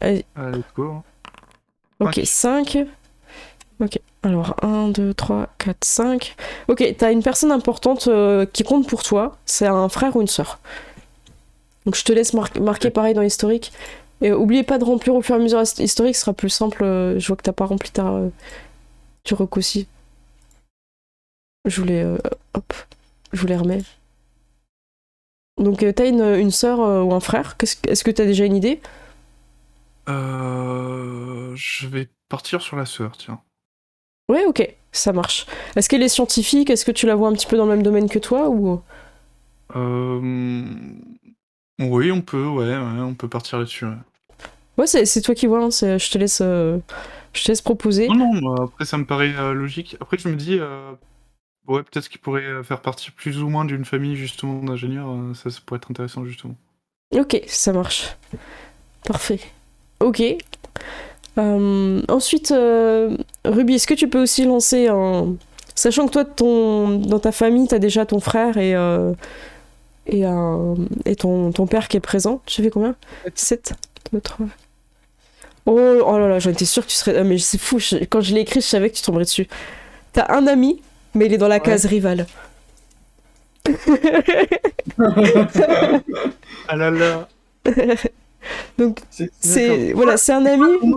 S1: allez.
S5: Allez, go.
S1: Ok, 5. Ok, alors 1, 2, 3, 4, 5. Ok, t'as une personne importante qui compte pour toi. C'est un frère ou une sœur. Donc je te laisse marquer pareil dans l'historique. Et oubliez pas de remplir au fur et à mesure l'historique, ce sera plus simple. Je vois que t'as pas rempli tu aussi. Je vous les remets. Donc t'as une sœur ou un frère. Est-ce que t'as déjà une idée?
S5: Je vais partir sur la sœur, tiens.
S1: Ouais, ok, ça marche. Est-ce qu'elle est scientifique? Est-ce que tu la vois un petit peu dans le même domaine que toi ou...
S5: Oui, ouais, on peut partir là-dessus. Ouais.
S1: Ouais, c'est toi qui vois, hein, je te laisse proposer.
S5: Non, après ça me paraît logique. Après je me dis, ouais, peut-être qu'il pourrait faire partie plus ou moins d'une famille justement d'ingénieurs, ça pourrait être intéressant justement.
S1: Ok, ça marche. Parfait. Ok. Ensuite, Ruby, est-ce que tu peux aussi lancer un... Sachant que toi, dans ta famille, t'as déjà ton frère et ton père qui est présent. Tu fais combien? 7. Oh là là, j'en étais sûre que tu serais... Ah, mais c'est fou, quand je l'ai écrit, je savais que tu tomberais dessus. T'as un ami, mais il est dans la case rivale.
S5: Ah là là.
S1: Donc, c'est un ami.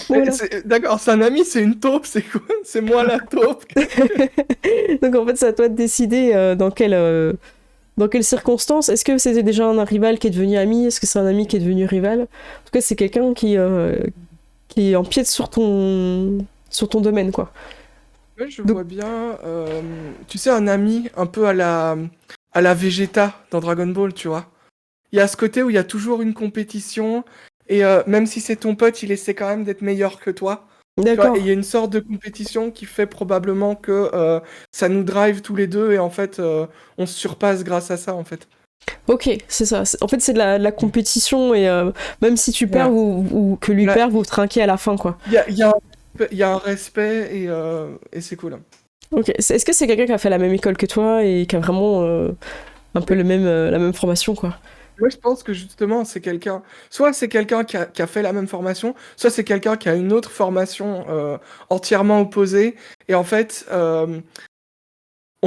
S1: Voilà.
S2: D'accord, c'est un ami, c'est une taupe, c'est quoi? C'est moi la taupe.
S1: Donc en fait, c'est à toi de décider dans quelles circonstances. Est-ce que c'était déjà un rival qui est devenu ami? Est-ce que c'est un ami qui est devenu rival? En tout cas, c'est quelqu'un qui empiète sur ton domaine, quoi.
S2: Ouais, je vois bien. Tu sais, un ami un peu à la Vegeta dans Dragon Ball, tu vois. Il y a ce côté où il y a toujours une compétition et même si c'est ton pote, il essaie quand même d'être meilleur que toi.
S1: D'accord.
S2: Et il y a une sorte de compétition qui fait probablement que ça nous drive tous les deux et en fait, on se surpasse grâce à ça, en fait.
S1: Ok, c'est ça. En fait, c'est de la compétition et même si tu perds ou que lui perd, vous trinquez à la fin, quoi.
S2: Il y a un respect et c'est cool.
S1: Ok. Est-ce que c'est quelqu'un qui a fait la même école que toi et qui a vraiment un peu la même formation, quoi?
S2: Moi, je pense que justement, c'est quelqu'un. Soit c'est quelqu'un qui a fait la même formation, soit c'est quelqu'un qui a une autre formation entièrement opposée. Et en fait, on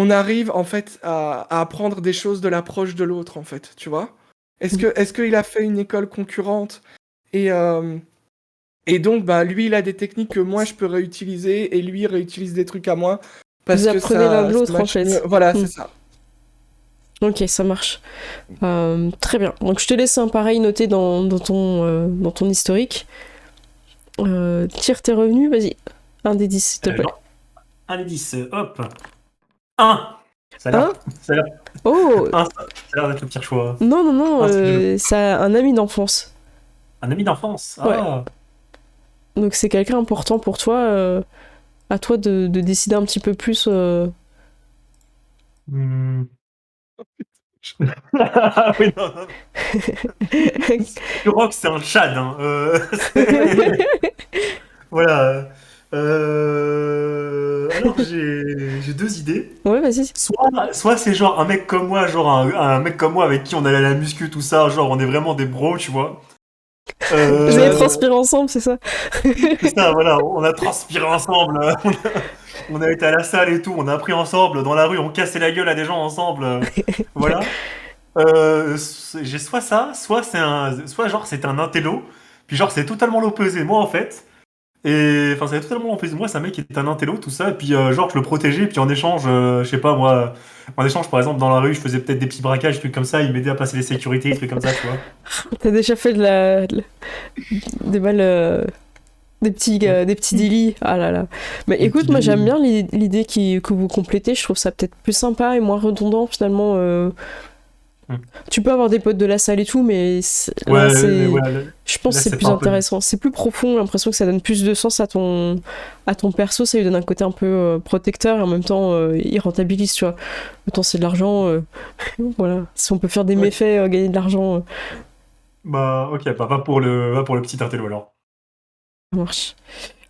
S2: arrive en fait à apprendre des choses de l'approche de l'autre, en fait. Tu vois? Est-ce qu'il a fait une école concurrente et donc, bah, lui, il a des techniques que moi, je peux réutiliser et lui, il réutilise des trucs à moi. Parce
S1: Vous
S2: que
S1: apprenez l'un de l'autre, en
S2: match
S1: fait.
S2: mieux. Voilà, c'est ça.
S1: Ok, ça marche. Très bien. Donc je te laisse un pareil noté dans ton historique. Tire tes revenus, vas-y. Un des 10, s'il te plaît.
S3: Un des 10, hop. 1. Ça a l'air.
S1: Oh
S3: Ça a l'air d'être le pire choix.
S1: Non,
S3: c'est
S1: c'est un ami d'enfance.
S3: Un ami d'enfance.
S1: Ouais.
S3: Ah.
S1: Donc c'est quelqu'un important pour toi. À toi de décider un petit peu plus.
S3: Oui, non. Le rock, c'est un Chad. Hein. Voilà. Alors, j'ai deux idées.
S1: Ouais, vas-y.
S3: Soit c'est genre un mec comme moi, genre un mec comme moi avec qui on allait à la muscu, tout ça, genre on est vraiment des bros, tu vois.
S1: Vous avez transpiré ensemble, c'est ça?
S3: C'est ça, voilà, on a transpiré ensemble, on a été à la salle et tout, on a appris ensemble, dans la rue, on cassait la gueule à des gens ensemble, voilà. J'ai soit ça, soit genre c'est un intello, puis genre c'est totalement l'opposé, moi en fait. Et enfin, c'est totalement l'opposé. Moi, c'est un mec qui est un intello, tout ça, et puis genre je le protégeais, puis en échange, je sais pas moi, en échange par exemple dans la rue, je faisais peut-être des petits braquages, des trucs comme ça, il m'aidait à passer les sécurités, des trucs comme ça, tu vois.
S1: T'as déjà fait des balles. Des petits délits. Ah là là. Mais
S3: Des
S1: écoute,
S3: petits
S1: moi j'aime
S3: délits.
S1: bien l'idée que vous complétez. Je trouve ça peut-être plus sympa et moins redondant finalement. Tu peux avoir des potes de la salle et tout, mais là,
S3: Mais ouais,
S1: je pense
S3: là,
S1: que c'est
S3: c'est
S1: plus
S3: pas un peu-
S1: intéressant. C'est plus profond. J'ai l'impression que ça donne plus de sens à ton perso. Ça lui donne un côté un peu protecteur et en même temps il rentabilise, tu vois. Autant c'est de l'argent. Voilà. Si on peut faire des
S3: Ouais.
S1: méfaits, gagner de l'argent,
S3: Bah, ok, bah, va pour le petit intello alors.
S1: ça marche.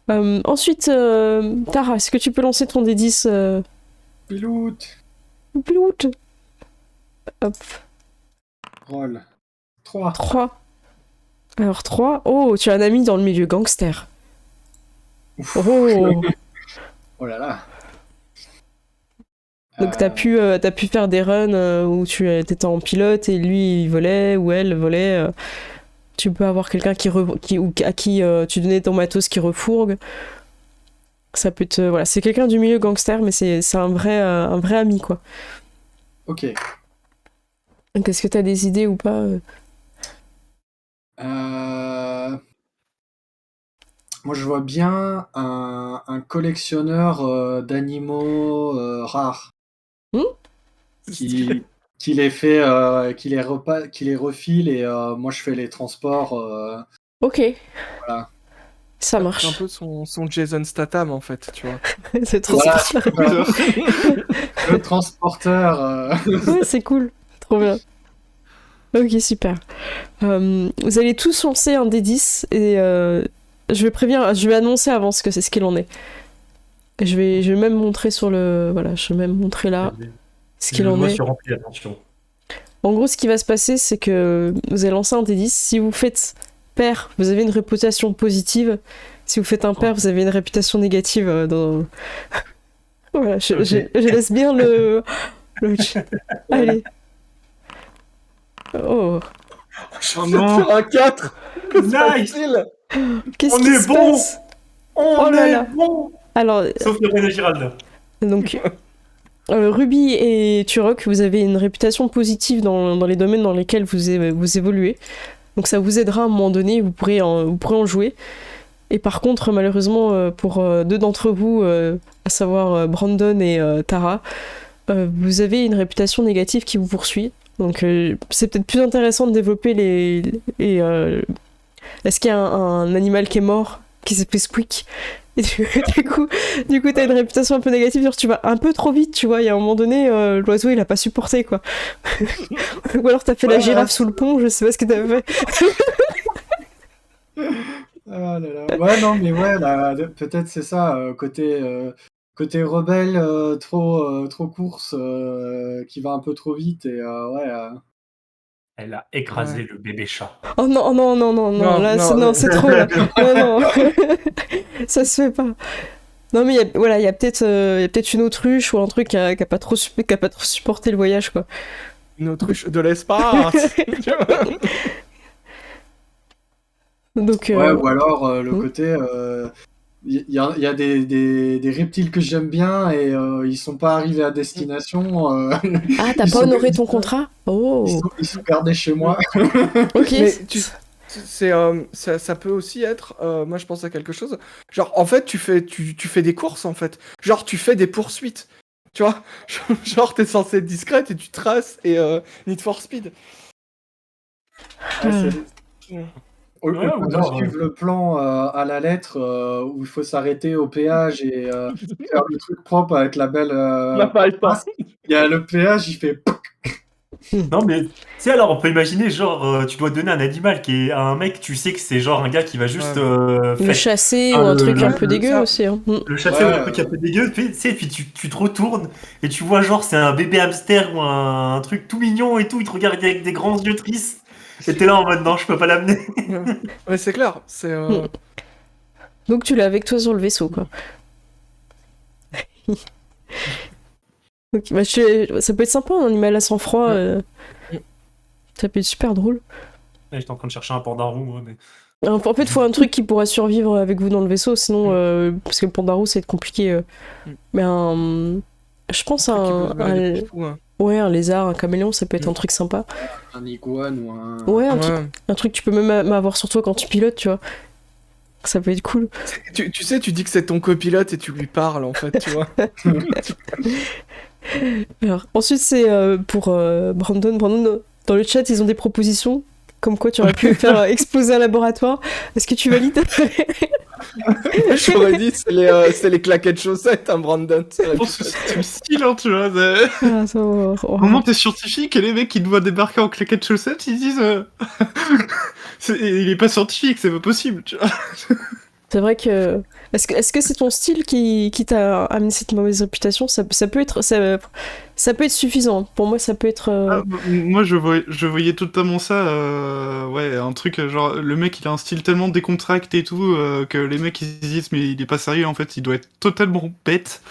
S1: Ensuite, Tara, est-ce que tu peux lancer ton D10
S4: Pilote.
S1: Pilote. Hop.
S4: Roll. 3.
S1: 3. Alors 3. Oh, tu as un ami dans le milieu gangster. Oh.
S4: Oh là là.
S1: Donc t'as pu faire des runs où tu étais en pilote et lui il volait ou elle volait. Tu peux avoir quelqu'un à qui tu donnais ton matos qui refourgue. Ça peut te... Voilà, c'est quelqu'un du milieu gangster, mais c'est un vrai ami, quoi.
S4: Ok.
S1: Donc, est-ce que t'as des idées ou pas
S4: Moi, je vois bien un collectionneur d'animaux rares
S1: Hmm.
S4: qui, qui les fait, qui les refile et moi, je fais les transports.
S1: Ok,
S4: Voilà.
S1: ça
S2: C'est un
S1: marche.
S2: peu son Jason Statham en fait, tu vois.
S1: C'est trop
S4: Voilà,
S1: sympa.
S4: le transporteur.
S1: Ouais, c'est cool. Trop bien. Ok, super. Vous allez tous lancer un D10 et je vais annoncer avant ce que c'est ce qu'il en est. Je vais même montrer sur le. Voilà, je vais même montrer là ce qu'il
S3: Le
S1: en
S3: doigt
S1: est.
S3: sur rempli, attention.
S1: En gros, ce qui va se passer, c'est que vous allez lancer un D10. Si vous faites pair, vous avez une réputation positive. Si vous faites impair, vous avez une réputation négative. Voilà, je laisse bien le. Allez. Oh,
S2: Je
S5: Oh
S2: viens de
S5: non.
S2: faire un 4. Que se
S3: Nice.
S2: passe-t-il?
S1: qu'est-ce
S3: On
S1: qui
S3: est
S1: se
S3: bon.
S1: passe
S3: On
S1: Oh là
S3: est
S1: là.
S3: bon.
S1: Alors,
S3: Sauf le René Giralda.
S1: donc, Ruby et Turok, vous avez une réputation positive dans les domaines dans lesquels vous évoluez. Donc ça vous aidera à un moment donné, vous pourrez en jouer. Et par contre, malheureusement, pour deux d'entre vous, à savoir Brandon et Tara, vous avez une réputation négative qui vous poursuit. Donc c'est peut-être plus intéressant de développer Est-ce qu'il y a un animal qui est mort, qui s'est fait squeak et du coup, t'as une réputation un peu négative, genre tu vas un peu trop vite, tu vois. Il y a un moment donné, l'oiseau il a pas supporté quoi. Ou alors t'as fait la
S4: Ouais,
S1: girafe sous le pont, je sais pas ce que t'as fait.
S4: Ah là là. Ouais, non, mais ouais, là, peut-être c'est ça, côté rebelle, trop course, qui va un peu trop vite et ouais.
S3: Elle a écrasé le bébé chat.
S1: Oh non, oh non, non, non, non,
S2: Non,
S1: là,
S2: non,
S1: non, c'est trop là. Non, non, ça se fait pas. Non, mais voilà, il y a peut-être une autruche ou un truc qui a pas trop supporté le voyage, quoi.
S2: Une autruche de l'espace.
S1: Donc,
S4: Ouais, ou alors le
S1: hmm.
S4: côté. Il y a des reptiles que j'aime bien et ils sont pas arrivés à destination.
S1: Ah, t'as
S4: ils
S1: pas
S4: sont-
S1: honoré ton contrat? Oh,
S4: ils sont gardés chez moi.
S1: ok.
S2: Mais ça peut aussi être, moi je pense à quelque chose, genre en fait tu fais des courses en fait, genre tu fais des poursuites, tu vois, genre t'es censé être discrète et tu traces et Need for Speed.
S4: Ouais, au
S3: Ouais,
S4: lieu
S3: ou
S4: de
S3: alors,
S4: suivre le plan à la lettre où il faut s'arrêter au péage et faire le truc propre avec la belle
S2: On n'a pas le temps.
S4: passe, il y a le péage, il fait.
S3: Non, mais tu sais, alors on peut imaginer, genre, tu dois donner un animal qui est à un mec, tu sais que c'est genre un gars qui va juste
S1: Le chasser ou
S3: Ah,
S1: un truc un peu
S3: le-
S1: dégueu
S2: ça.
S1: aussi. Hein. Hmm.
S3: le chasser
S4: Ouais,
S3: ou un truc un peu dégueu, tu sais, puis tu te retournes et tu vois, genre, c'est un bébé hamster ou un truc tout mignon et tout, il te regarde avec des grands yeux tristes. Et t'es là en mode non, je peux pas l'amener.
S2: Ouais, c'est clair, c'est
S1: Donc tu l'as avec toi sur le vaisseau, quoi. Ok, bah, ça peut être sympa, un animal à sang-froid. Ça peut être super drôle.
S3: J'étais en train de chercher un pandarou, moi, mais.
S1: En fait, il faut un truc qui pourra survivre avec vous dans le vaisseau, sinon, parce que le pandarou, ça va être compliqué. Mais je pense
S2: un truc qui peut se balader
S1: un
S2: partout, hein.
S1: ouais, un lézard, un caméléon, ça peut être un truc sympa.
S4: un iguane ou un.
S1: Ouais,
S2: Ouais.
S1: un truc que tu peux même avoir sur toi quand tu pilotes, tu vois. Ça peut être cool.
S2: Tu sais, tu dis que c'est ton copilote et tu lui parles en fait, tu vois.
S1: Alors, ensuite, c'est pour Brandon. Brandon, dans le chat, ils ont des propositions. Comme quoi, tu aurais pu faire exploser un laboratoire. Est-ce que tu valides?
S2: J'aurais dit c'est les claquettes chaussettes, hein, Brandon.
S5: Je pense que c'est le style, hein, tu vois.
S1: Ah, ça va.
S5: Au moment où t'es scientifique et les mecs qui te voient débarquer en claquettes chaussettes, ils disent il est pas scientifique, c'est pas possible, tu vois.
S1: C'est vrai que. Est-ce que c'est ton style qui t'a amené cette mauvaise réputation? Ça peut être suffisant. Pour moi, ça peut être.
S5: Moi, je voyais totalement ça. Ouais, un truc genre le mec il a un style tellement décontracté et tout que les mecs ils se disent mais il est pas sérieux en fait, il doit être totalement bête.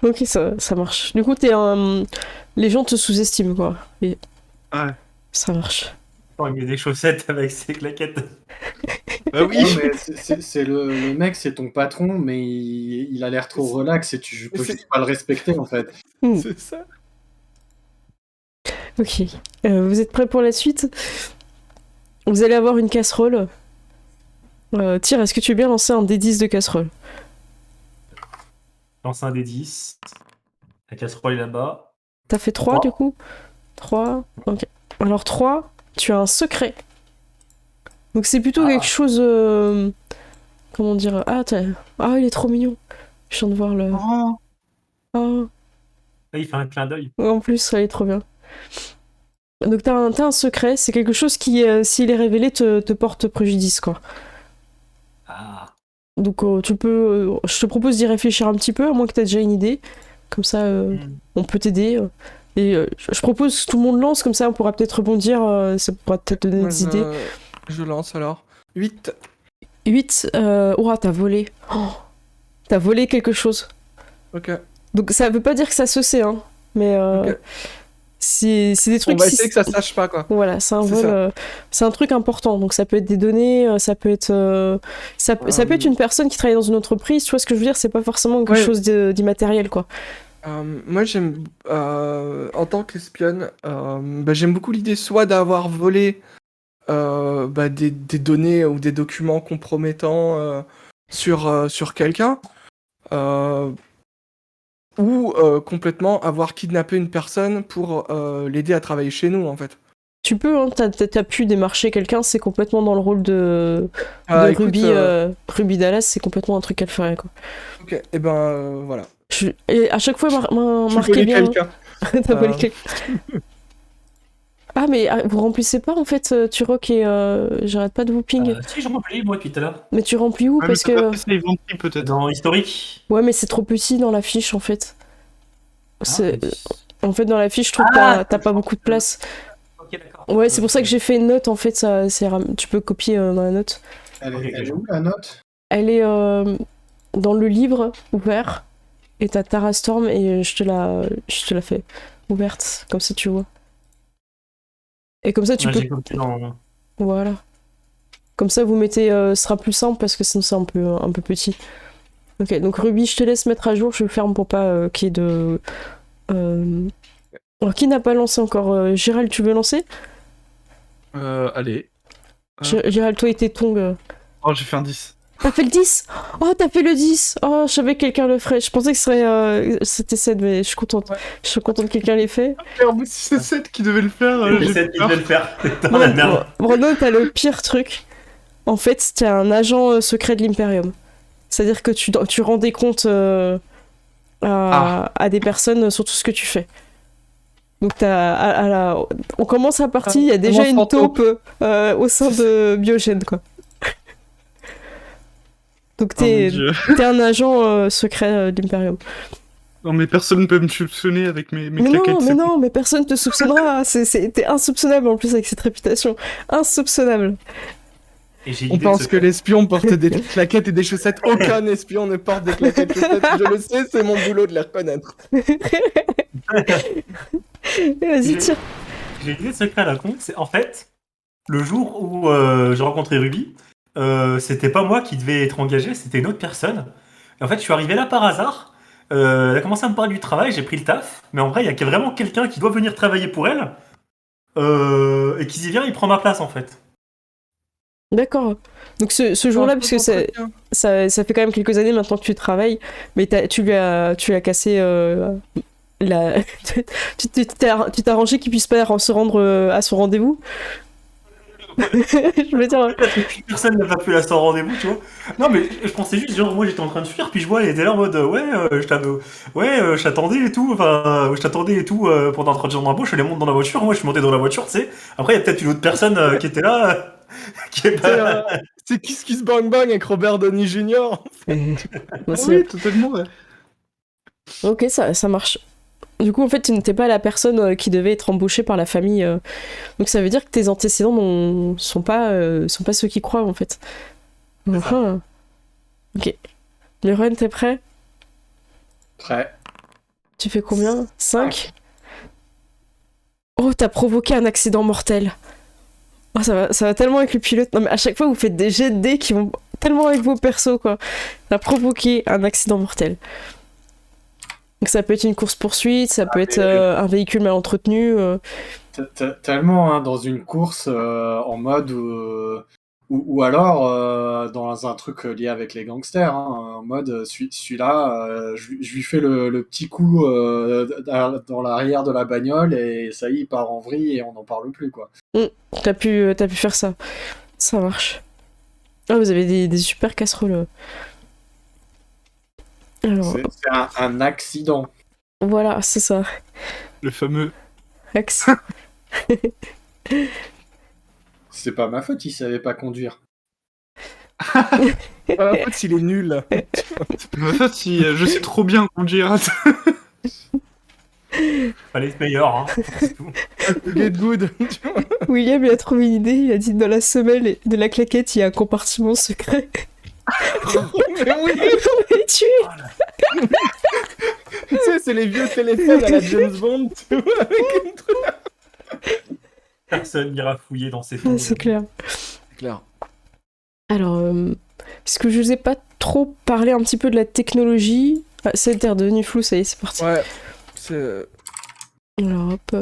S1: Ok, ça marche. Du coup, les gens te sous-estiment, quoi. Et
S5: Ouais.
S1: ça marche.
S3: Il met des chaussettes avec ses claquettes.
S5: Bah oui.
S4: Non, mais c'est le mec, c'est ton patron, mais il a l'air trop relax et tu peux juste pas le respecter en fait.
S2: C'est ça.
S1: Ok. Vous êtes prêts pour la suite? Vous allez avoir une casserole. Tyr, est-ce que tu veux bien lancer un D10 de casserole?
S3: Lance un des 10. La casserole est là-bas.
S1: T'as fait 3
S3: Trois.
S1: du coup? 3. Ok. Alors 3, tu as un secret. Donc c'est plutôt quelque chose... comment dire? Ah, il est trop mignon. Je viens de voir le...
S5: Oh,
S1: Ah,
S3: Là, il fait un clin d'œil.
S1: en plus, ça il est trop bien. Donc t'as un secret, c'est quelque chose qui, s'il est révélé, te porte préjudice, quoi.
S3: Ah.
S1: Donc tu peux... je te propose d'y réfléchir un petit peu, à moins que t'aies déjà une idée. Comme ça, on peut t'aider. Et je propose que tout le monde lance, comme ça on pourra peut-être rebondir, ça pourra peut-être donner des idées.
S2: Je lance alors. 8.
S1: 8, ouah, t'as volé. Oh, t'as volé quelque chose.
S2: Ok.
S1: Donc ça veut pas dire que ça se sait, hein. Mais
S2: Ok.
S1: c'est des
S2: On
S1: trucs...
S2: va essayer que ça se sache pas, quoi.
S1: Voilà, c'est un
S2: C'est
S1: vol,
S2: ça.
S1: c'est un truc important. Donc ça peut être des données, ça peut être, ça peut être une personne qui travaille dans une entreprise. Tu vois ce que je veux dire? C'est pas forcément quelque
S2: Ouais.
S1: chose d'immatériel, quoi.
S2: Moi, j'aime, en tant qu'espionne, j'aime beaucoup l'idée soit d'avoir volé des données ou des documents compromettants sur quelqu'un, ou complètement avoir kidnappé une personne pour l'aider à travailler chez nous, en fait.
S1: Tu peux, hein, t'as pu démarcher quelqu'un, c'est complètement dans le rôle de
S2: Écoute,
S1: Ruby Dallas, c'est complètement un truc qu'elle ferait, quoi.
S2: ok, et ben voilà.
S1: Et à chaque fois,
S2: Je
S1: marquez
S2: volé
S1: bien.
S2: quelqu'un.
S1: T'as volé quelqu'un. Ah, mais vous remplissez pas, en fait, Turok, et j'arrête pas de vous ping.
S3: Si, je remplis, moi, depuis tout à l'heure.
S1: Mais tu remplis où?
S5: ouais, mais
S1: Parce
S5: t'as pas
S1: que...
S5: fait ça inventory, peut-être.
S3: Dans historique.
S1: Ouais, mais c'est trop petit dans la fiche, en fait. En fait, dans la fiche, je trouve que
S3: Ah,
S1: t'as pas beaucoup de place.
S3: Ok, d'accord.
S1: Ouais, c'est pour ça que j'ai fait une note, en fait, tu peux copier dans la note.
S4: Elle
S3: Ok,
S4: est où la note?
S1: Elle est dans le livre ouvert, et t'as Tara Storm, et je te la fais ouverte, comme ça tu vois. Et comme ça tu
S3: Ouais,
S1: peux...
S3: j'ai copié dans...
S1: Voilà. Comme ça vous mettez... ce sera plus simple, parce que sinon c'est un peu petit. Ok, donc Ruby, je te laisse mettre à jour, je ferme pour pas qu'il y ait de... Alors, qui n'a pas lancé encore? Gérald, tu veux lancer?
S5: Allez.
S1: Gérald, toi et tes tongs...
S5: Oh, j'ai fait un 10.
S1: T'as fait le 10? Oh, t'as fait le 10! Oh, je savais que quelqu'un le ferait. Je pensais que c'était 7, mais je suis contente.
S2: Ouais.
S1: Je suis contente que quelqu'un l'ait fait.
S5: Merde, si c'est 7 qui devait le faire,
S3: C'est
S5: j'ai
S3: cette qui
S5: peur.
S3: devait le faire. C'est dans la merde.
S1: Brandon, t'as le pire truc. En fait, t'es un agent secret de l'Imperium. C'est-à-dire que tu rends des comptes à des personnes sur tout ce que tu fais. Donc on commence la partie, il y a déjà une taupe au sein de Biogène, quoi. Donc
S5: Oh, mon Dieu.
S1: t'es un agent secret de l'Imperium.
S5: Non, mais personne ne peut me soupçonner avec mes
S1: Mais
S5: claquettes.
S1: non,
S5: c'est
S1: mais
S5: bon.
S1: non, mais personne te soupçonnera. T'es insoupçonnable en plus avec cette réputation. Insoupçonnable.
S3: Et j'ai
S2: On
S3: l'idée de
S2: pense
S3: ce
S2: que l'espion porte des claquettes et des chaussettes. Aucun espion ne porte des claquettes et chaussettes. Je le sais, c'est mon boulot de les reconnaître.
S1: Vas-y, tire.
S3: J'ai une idée de secret à la con, c'est en fait, le jour où j'ai rencontré Ruby, c'était pas moi qui devais être engagé, c'était une autre personne. Et en fait, je suis arrivé là par hasard, elle a commencé à me parler du travail, j'ai pris le taf, mais en vrai, il y a vraiment quelqu'un qui doit venir travailler pour elle, et qui y vient, il prend ma place en fait.
S1: D'accord. Donc ce jour-là, parce que ça fait quand même quelques années maintenant que tu travailles, mais tu lui as cassé tu t'es arrangé qu'il puisse pas se rendre à son rendez-vous. Je veux dire.
S3: Personne n'a pas pu la sans rendez-vous, tu vois. Non, mais je pensais juste, genre, moi j'étais en train de fuir, puis je vois, elle était là en mode, je t'attendais et tout, enfin, je t'attendais et tout pendant 30 jours d'embauche, elle monte dans la voiture, moi je suis monté dans la voiture, tu sais. Après, il y a peut-être une autre personne qui était là, qui est pas.
S2: C'est Kiss Kiss Bang Bang avec Robert Downey Jr.
S1: Ouais,
S5: Ah oui, totalement, ouais.
S1: Ok, ça marche. Du coup, en fait, tu n'étais pas la personne qui devait être embauchée par la famille. Donc ça veut dire que tes antécédents sont pas ceux qui croient, en fait. Enfin. Ok. Leroy, t'es prêt?
S4: Prêt.
S1: Tu fais combien? 5? Oh, t'as provoqué un accident mortel. Oh, ça va tellement avec le pilote. Non, mais à chaque fois, vous faites des jets de dés qui vont tellement avec vos persos, quoi. T'as provoqué un accident mortel. Donc ça peut être une course-poursuite, ça peut être un véhicule mal entretenu.
S4: Tellement hein, dans une course en mode ou alors dans un truc lié avec les gangsters, hein, en mode celui-là, je lui fais le petit coup dans l'arrière de la bagnole et ça y est, il part en vrille et on n'en parle plus, quoi.
S1: T'as pu faire ça. Ça marche. Ah, vous avez des super casseroles. Alors,
S4: C'est un accident.
S1: voilà, c'est ça.
S5: Le fameux.
S1: Axe.
S4: C'est pas ma faute, il savait pas conduire.
S2: En fait, il est nul.
S5: C'est pas ma faute si je sais trop bien conduire.
S3: Fallait être meilleur, hein. C'est tout.
S2: Get good.
S1: William, il a trouvé une idée. Il a dit dans la semelle de la claquette, il y a un compartiment secret.
S2: Mais oui,
S1: On va tuer.
S2: tu sais, c'est les vieux téléphones à la James Bond, tu vois, avec une truc.
S3: Personne n'ira fouiller dans ces
S1: Ah,
S3: fonds.
S1: c'est clair.
S2: C'est clair.
S1: Alors, est-ce que je vous ai pas trop parlé un petit peu de la technologie? Ah, c'est redevenu flou, ça y est, c'est parti.
S2: Ouais, c'est...
S1: Alors, hop.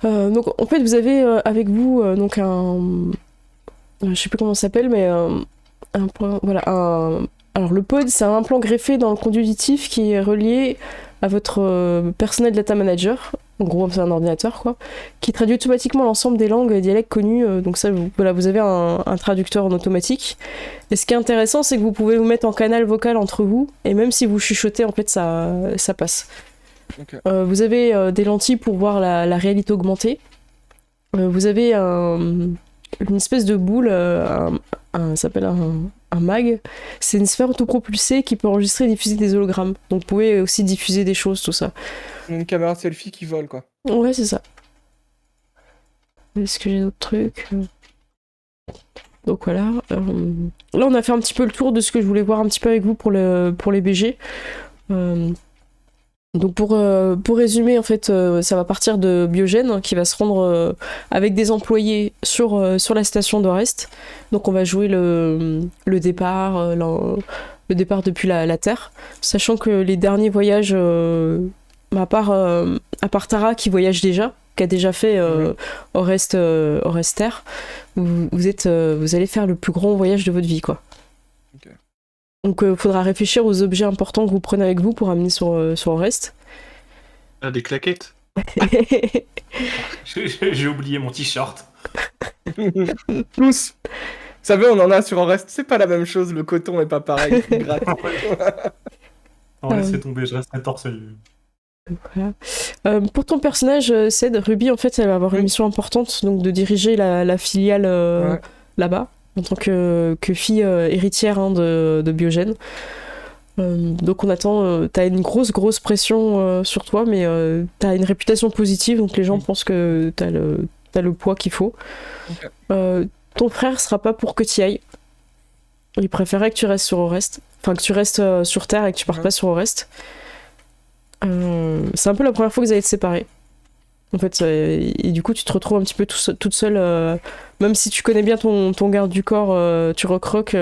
S1: Donc, en fait, vous avez avec vous donc un... je sais plus comment ça s'appelle, mais un plan... Voilà, alors, le pod, c'est un implant greffé dans le conduit auditif qui est relié à votre personnel data manager. En gros, c'est un ordinateur, quoi, qui traduit automatiquement l'ensemble des langues et dialectes connus. Donc ça, voilà, vous avez un traducteur en automatique. Et ce qui est intéressant, c'est que vous pouvez vous mettre en canal vocal entre vous, et même si vous chuchotez, en fait, ça passe.
S2: Ok.
S1: Vous avez des lentilles pour voir la réalité augmentée. Vous avez une espèce de boule, ça s'appelle un mag. C'est une sphère autopropulsée qui peut enregistrer et diffuser des hologrammes. Donc vous pouvez aussi diffuser des choses, tout ça.
S2: Une caméra selfie qui vole, quoi.
S1: Ouais, c'est ça. Est-ce que j'ai d'autres trucs? Donc voilà. Là, on a fait un petit peu le tour de ce que je voulais voir un petit peu avec vous pour les BG. Donc pour résumer, en fait, ça va partir de Biogène qui va se rendre avec des employés sur la station d'Orest. Donc on va jouer le départ, le départ depuis la Terre, sachant que les derniers voyages, à part Tara qui voyage déjà, qui a déjà fait Orest Terre, vous allez faire le plus grand voyage de votre vie, quoi.
S2: Ok.
S1: Donc il faudra réfléchir aux objets importants que vous prenez avec vous pour amener sur Orest.
S5: Ah, des claquettes.
S3: J'ai oublié mon t-shirt.
S2: Tous. Vous savez, on en a sur un reste. C'est pas la même chose, le coton est pas pareil. il gratte.
S3: Non, laissez tomber, je reste torse nu.
S1: Voilà. Pour ton personnage, Ced, Ruby, en fait, elle va avoir une mission importante, donc de diriger la filiale
S2: Ouais.
S1: là-bas, en tant que fille héritière hein, de Biogène. Donc on attend, t'as une grosse pression sur toi, mais t'as une réputation positive, donc les gens pensent que t'as le poids qu'il faut.
S2: Ok.
S1: Ton frère sera pas pour que t'y ailles. Il préférait que tu restes sur Orest. Enfin, que tu restes sur Terre et que tu partes pas sur Orest. C'est un peu la première fois que vous allez être séparés. En fait, et du coup, tu te retrouves un petit peu toute seule. Même si tu connais bien ton garde du corps, tu recroques.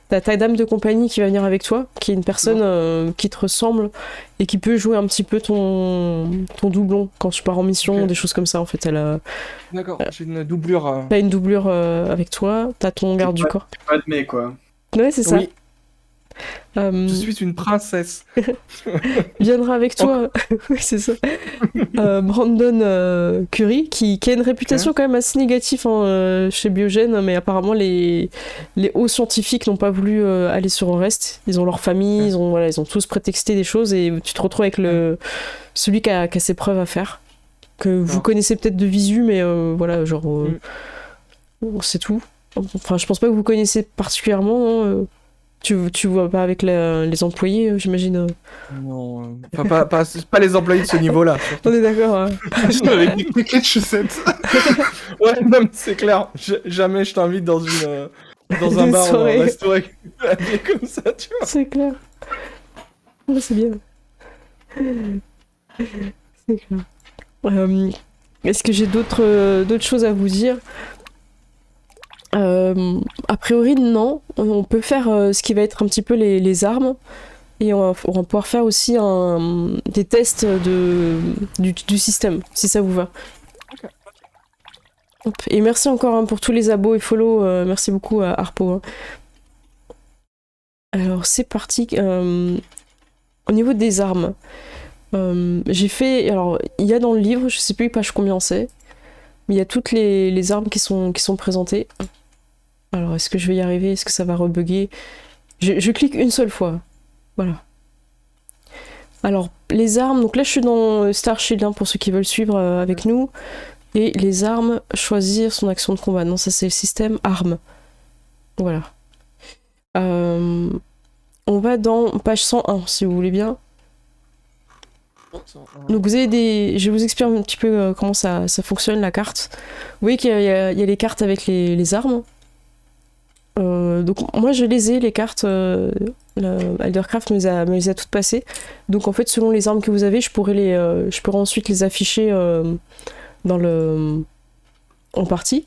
S1: T'as ta dame de compagnie qui va venir avec toi, qui est une personne qui te ressemble et qui peut jouer un petit peu ton doublon quand tu pars en mission,
S2: Ok.
S1: des choses comme ça. En fait,
S2: D'accord, j'ai une doublure.
S1: t'as une doublure avec toi, t'as ton garde du corps.
S4: Pas de mais, quoi.
S1: Ouais, c'est ça.
S2: Oui, je suis une princesse.
S1: Viendra avec toi, oui c'est ça, Brandon Curry, qui a une réputation quand même assez négative chez Biogène, mais apparemment les hauts scientifiques n'ont pas voulu aller sur Orest. Ils ont leur famille, ils ont tous prétexté des choses, et tu te retrouves avec celui qui a ses preuves à faire, que vous connaissez peut-être de visu, mais voilà, genre c'est tout. Enfin, je pense pas que vous connaissez particulièrement, hein. Tu vois pas avec les employés, j'imagine.
S2: Non, pas les employés de ce niveau-là.
S1: On est d'accord. Hein.
S5: Avec des claquettes chaussettes.
S2: Ouais, non, mais c'est clair. Jamais je t'invite dans un
S1: Une
S2: bar ou un
S1: soirée.
S2: resto avec habillé comme ça, tu vois.
S1: C'est clair. Ouais, c'est bien. C'est clair. Est-ce que j'ai d'autres choses à vous dire? A priori, non. On peut faire ce qui va être un petit peu les armes. et on va pouvoir faire aussi des tests du système, si ça vous va.
S2: Ok.
S1: Hop. Et merci encore hein, pour tous les abos et follow, merci beaucoup à Harpo. Hein. Alors c'est parti. Au niveau des armes, j'ai fait. Alors il y a dans le livre, je sais plus page combien c'est, mais il y a toutes les armes qui sont présentées. Alors est-ce que je vais y arriver? Est-ce que ça va rebugger? Je clique une seule fois. Voilà. Alors les armes, donc là je suis dans Star Shield hein, pour ceux qui veulent suivre avec nous. Et les armes, choisir son action de combat. Non, ça c'est le système armes. Voilà. On va dans page 101, si vous voulez bien. Donc vous avez des... Je vais vous expliquer un petit peu comment ça fonctionne, la carte. Vous voyez qu'il y a les cartes avec les armes. Donc moi je les ai, les cartes. Eldercraft me les a toutes passées. Donc en fait, selon les armes que vous avez, je pourrais ensuite les afficher en partie.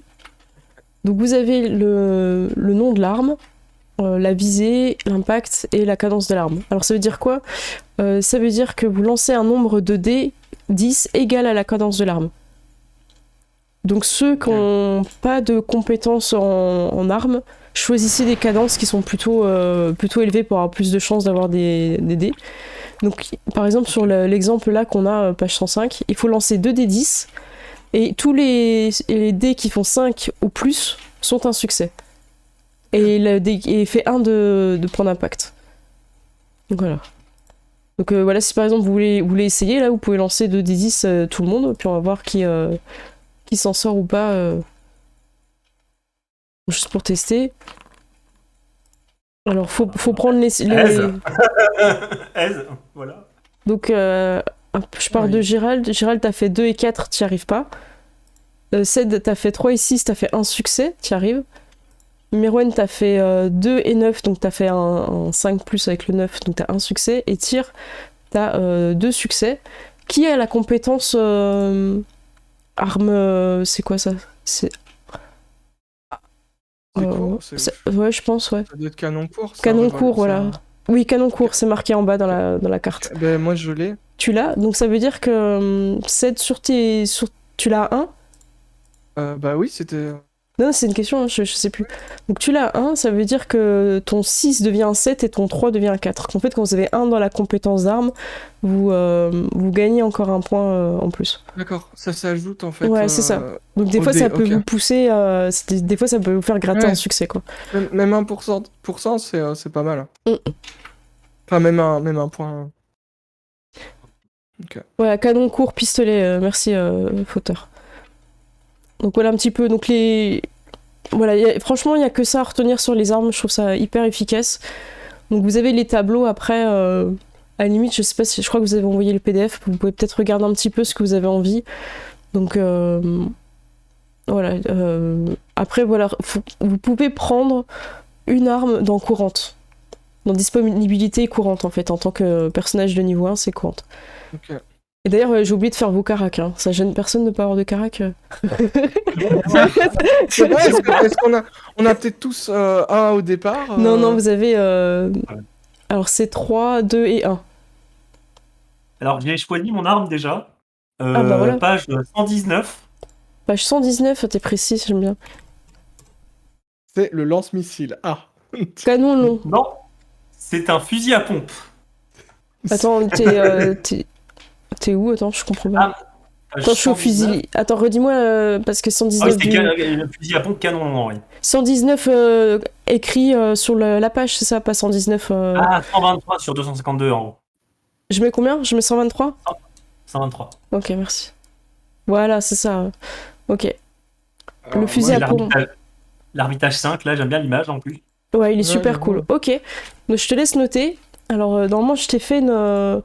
S1: Donc vous avez le nom de l'arme, la visée, l'impact et la cadence de l'arme. Alors ça veut dire quoi? Ça veut dire que vous lancez un nombre de dés 10 égal à la cadence de l'arme. Donc ceux qui n'ont pas de compétences en armes, choisissez des cadences qui sont plutôt élevées pour avoir plus de chances d'avoir des dés. Donc par exemple sur l'exemple là qu'on a, page 105, il faut lancer 2 dés 10 et tous les dés qui font 5 ou plus sont un succès. Et fait 1 de point d'impact. Donc voilà. Donc voilà, si par exemple vous voulez essayer, là vous pouvez lancer 2 dés 10 tout le monde, puis on va voir qui s'en sort ou pas. Juste pour tester. Alors faut prendre les...
S3: Aise, voilà.
S1: Donc je pars de Gérald. Gérald, t'as fait 2 et 4, t'y arrives pas. Ced, t'as fait 3 et 6, t'as fait un succès, t'y arrives. Merwen, t'as fait 2 et 9, donc t'as fait un 5 plus avec le 9, donc t'as un succès. Et Tyr, t'as 2 succès. Qui a la compétence arme... c'est quoi ça? C'est
S2: court,
S1: ouais, je pense, ouais.
S2: Ça doit être canon court. Ça,
S1: canon court, voilà. Oui, canon court, c'est marqué en bas dans la carte.
S2: Ben, moi, je l'ai.
S1: Tu l'as, donc ça veut dire que 7 tu l'as 1?
S2: Bah oui, c'était...
S1: Non, c'est une question, hein, je sais plus. Donc tu l'as 1, ça veut dire que ton 6 devient un 7 et ton 3 devient un 4. En fait, quand vous avez 1 dans la compétence d'arme, vous gagnez encore un point en plus.
S2: D'accord, ça s'ajoute en fait.
S1: Ouais, c'est ça. Donc des fois, ça peut vous pousser, des fois, ça peut vous faire gratter un succès, quoi.
S2: Même 1%, c'est pas mal. Enfin, même un point. Okay.
S1: Ouais, canon court, pistolet, merci, fauteur. Donc voilà un petit peu, donc voilà, franchement il n'y a que ça à retenir sur les armes, je trouve ça hyper efficace. Donc vous avez les tableaux après, à la limite je sais pas si, je crois que vous avez envoyé le PDF, vous pouvez peut-être regarder un petit peu ce que vous avez envie. Donc voilà, après voilà, vous pouvez prendre une arme dans courante, dans disponibilité courante en fait, en tant que personnage de niveau 1 c'est courante.
S2: Ok.
S1: Et d'ailleurs, j'ai oublié de faire vos caracs. Hein. Ça gêne personne de ne pas avoir de caracs.
S2: C'est vrai, est-ce qu'on a peut-être tous un au départ
S1: Non, vous avez... Alors, c'est 3, 2 et 1.
S3: Alors, j'ai choisi mon arme déjà.
S1: Ah bah voilà.
S3: Page 119.
S1: Page 119, t'es précis, j'aime bien.
S2: C'est le lance-missile. Ah.
S1: Canon long.
S3: Non, c'est un fusil à pompe.
S1: Attends, t'es où? Attends, je comprends pas. Attends, je suis au fusil. Attends, redis-moi, parce que 119...
S3: Ah oui, c'était le fusil à pompe canon long, oui.
S1: 119 écrit sur la page, c'est ça? Pas 119...
S3: Ah, 123 sur 252 en haut.
S1: Je mets combien? Je mets 123?
S3: 123.
S1: Ok, merci. Voilà, c'est ça. Ok. Le fusil à pompe.
S3: L'arbitrage 5, là, j'aime bien l'image en plus.
S1: Ouais, il est super cool. Ok. Donc, je te laisse noter. Alors, normalement, je t'ai fait une...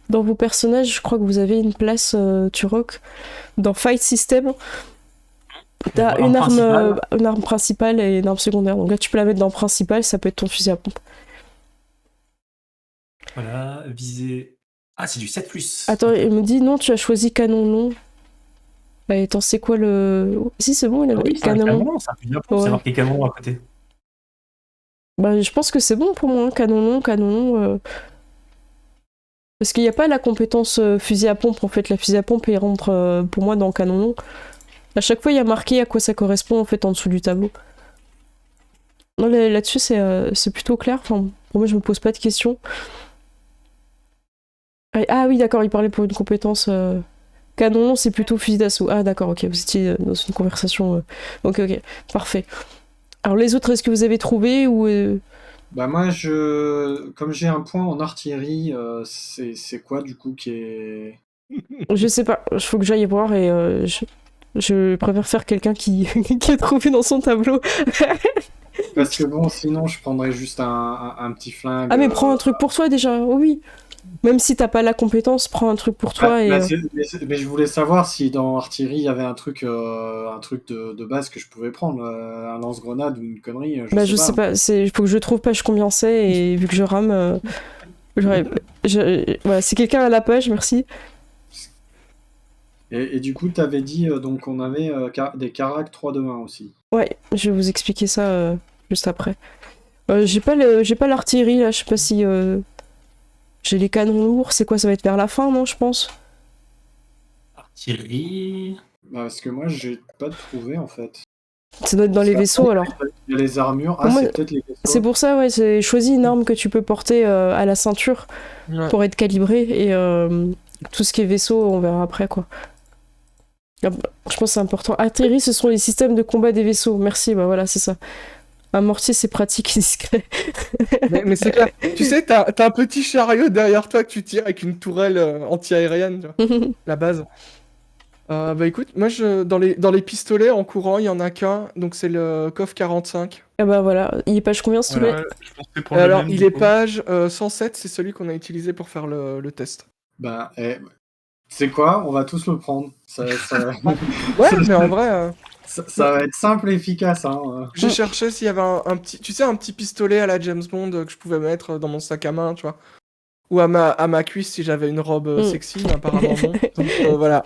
S1: Dans vos personnages, je crois que vous avez une place, Turok. Dans Fight System, t'as une arme principale et une arme secondaire. Donc là, tu peux la mettre dans principal, ça peut être ton fusil à pompe.
S3: Voilà, visée... Ah, c'est du 7+.
S1: Attends, il me dit, non, tu as choisi canon long. Bah, attends, c'est quoi le... Si, c'est bon, il a
S3: canon long. C'est un fusil à pompe, c'est marqué canon long à côté.
S1: Bah, je pense que c'est bon pour moi, hein. Canon long, Parce qu'il n'y a pas la compétence fusil à pompe. En fait, la fusil à pompe, elle rentre pour moi dans canon long. À chaque fois, il y a marqué à quoi ça correspond en fait en dessous du tableau. Non, là-dessus, c'est plutôt clair. Enfin, pour moi, je me pose pas de questions. Ah oui, d'accord, il parlait pour une compétence. Canon long, c'est plutôt fusil d'assaut. Ah d'accord, ok, vous étiez dans une conversation. Ok, parfait. Alors les autres, est-ce que vous avez trouvé ou
S4: Bah moi, comme j'ai un point en artillerie, c'est quoi du coup qui est...
S1: Je sais pas, il faut que j'aille voir et je préfère faire quelqu'un qui a trouvé dans son tableau.
S4: Parce que bon, sinon, je prendrais juste un petit flingue.
S1: Ah mais prends un truc pour toi déjà, oui. Même si t'as pas la compétence, prends un truc pour toi et...
S4: mais je voulais savoir si dans artillerie, il y avait un truc de base que je pouvais prendre, un lance-grenade ou une connerie,
S1: je sais pas, il faut que je trouve page combien c'est et vu que je rame... voilà, si quelqu'un a la page, merci.
S4: Et du coup, t'avais dit donc on avait des caracs 3 de 1 aussi.
S1: Ouais, je vais vous expliquer ça juste après. J'ai pas l'artillerie là, je sais pas si... J'ai les canons lourds, c'est quoi? Ça va être vers la fin, non, je pense?
S3: Artillerie.
S4: Bah, parce que moi, j'ai pas trouvé en fait.
S1: Ça doit être dans les vaisseaux alors.
S4: Il y a les armures.
S1: Pour moi,
S4: c'est peut-être les vaisseaux.
S1: C'est pour ça, ouais, j'ai choisi une arme que tu peux porter à la ceinture pour être calibré et tout ce qui est vaisseau, on verra après quoi. Je pense que c'est important. Artillerie, ce sont les systèmes de combat des vaisseaux. Merci, bah voilà, c'est ça. Un mortier, c'est pratique et discret.
S2: Mais c'est clair. Tu sais, t'as un petit chariot derrière toi que tu tires avec une tourelle anti-aérienne, tu vois, la base. Bah écoute, moi, dans les pistolets, en courant, il y en a qu'un, donc c'est le COF 45.
S1: Ah bah voilà, il est page combien, s'il te plaît?
S5: Voilà, je pensais prendre le
S2: Alors,
S5: même,
S2: il
S5: du
S2: est
S5: coup.
S2: page 107, c'est celui qu'on a utilisé pour faire le test.
S4: Bah, c'est quoi? On va tous le prendre.
S2: Ouais, mais en vrai,
S4: ça va être simple et efficace. Hein.
S2: j'ai cherché s'il y avait un petit, tu sais, un petit pistolet à la James Bond que je pouvais mettre dans mon sac à main, tu vois. Ou à ma cuisse si j'avais une robe sexy, mais apparemment non. Donc voilà.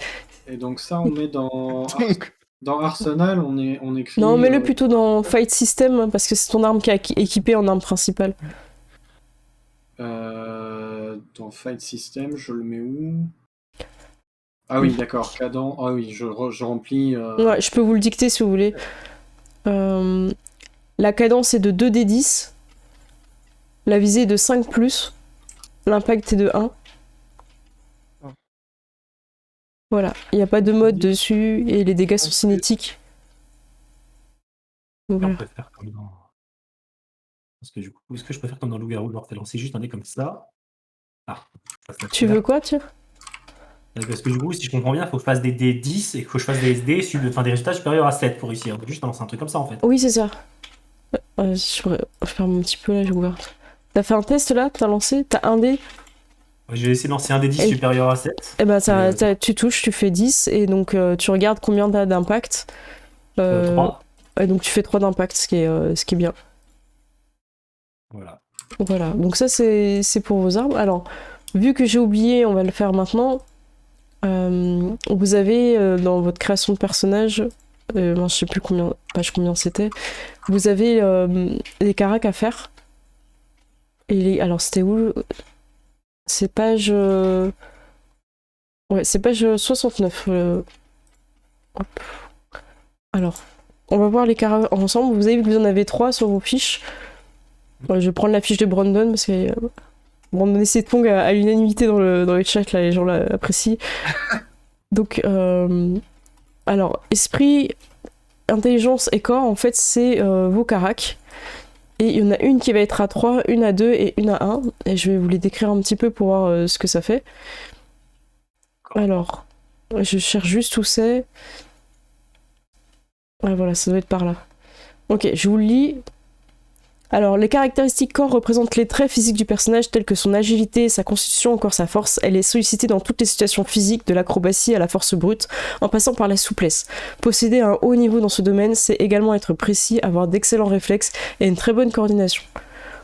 S4: Et donc ça, on met dans...
S2: Donc,
S4: Dans Arsenal, on écrit...
S1: Non, mets-le plutôt dans Fight System, parce que c'est ton arme qui est équipée en arme principale.
S4: Dans Fight System, je le mets où? Ah oui, d'accord, cadence... Ah oui, je remplis...
S1: Ouais, je peux vous le dicter si vous voulez. La cadence est de 2d10. La visée est de 5+. L'impact est de 1. Voilà, il n'y a pas de mode dessus et les dégâts sont cinétiques. Donc,
S3: On
S1: voilà.
S3: peut faire comme dans. Parce que du coup, est-ce que je peux faire comme dans Loup-Garou, genre t'as lancé juste un dé comme ça? Ah, ça
S1: Tu veux quoi, tiens?
S3: Parce que du coup, si je comprends bien, il faut que je fasse des D10 et que je fasse des SD, des résultats supérieurs à 7 pour réussir. Donc juste lancer un truc comme ça en fait.
S1: Oui, c'est ça. Je ferme un petit peu là, j'ai ouvert. T'as fait un test là? T'as lancé? T'as un dé?
S3: J'ai essayé de lancer un D10
S1: Et-
S3: supérieur à 7.
S1: Et ben, tu touches, tu fais 10 et donc tu regardes combien t'as d'impact.
S3: 3.
S1: Et donc tu fais 3 d'impact, ce qui est bien.
S3: Voilà.
S1: Voilà, donc ça c'est pour vos armes. Alors, vu que j'ai oublié, on va le faire maintenant. Vous avez dans votre création de personnage, je sais plus page combien c'était, vous avez des caracs à faire. Alors c'était où? C'est page... Ouais, c'est page 69. Hop. Alors, on va voir les caracs ensemble. Vous avez vu que vous en avez 3 sur vos fiches. Ouais, je vais prendre la fiche de Brandon parce que Brandon essaie de pong à l'unanimité dans le chat, là, les gens l'apprécient. Donc, alors, esprit, intelligence et corps, en fait, c'est vos caracs. Et il y en a une qui va être à 3, une à 2 et une à 1. Et je vais vous les décrire un petit peu pour voir ce que ça fait. Alors, je cherche juste où c'est. Ouais, voilà, ça doit être par là. Ok, je vous le lis. Alors, les caractéristiques corps représentent les traits physiques du personnage tels que son agilité, sa constitution, encore sa force. Elle est sollicitée dans toutes les situations physiques, de l'acrobatie à la force brute, en passant par la souplesse. Posséder un haut niveau dans ce domaine, c'est également être précis, avoir d'excellents réflexes et une très bonne coordination.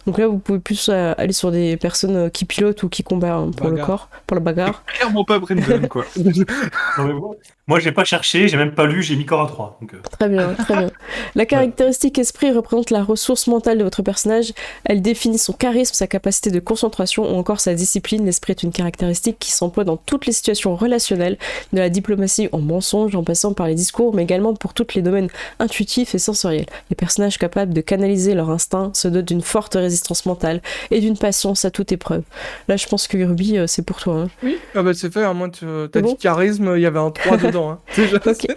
S1: Donc là, vous pouvez plus aller sur des personnes qui pilotent ou qui combattent pour le
S2: Bagarre.
S1: corps, pour la bagarre.
S5: Clairement pas Brendan, quoi.
S3: Non, mais moi, j'ai pas cherché, j'ai même pas lu, j'ai mis corps à 3. Donc,
S1: Très bien, très bien. La caractéristique esprit représente la ressource mentale de votre personnage. Elle définit son charisme, sa capacité de concentration ou encore sa discipline. L'esprit est une caractéristique qui s'emploie dans toutes les situations relationnelles, de la diplomatie en mensonge, en passant par les discours, mais également pour tous les domaines intuitifs et sensoriels. Les personnages capables de canaliser leur instinct se dotent d'une forte résistance mentale et d'une patience à toute épreuve. Là, je pense que Ruby, c'est pour toi. Hein.
S2: Oui. Ah bah c'est fait, hein, moi t'as
S1: bon
S2: dit charisme, il y avait un 3 dedans. Hein. Déjà,
S1: Ok.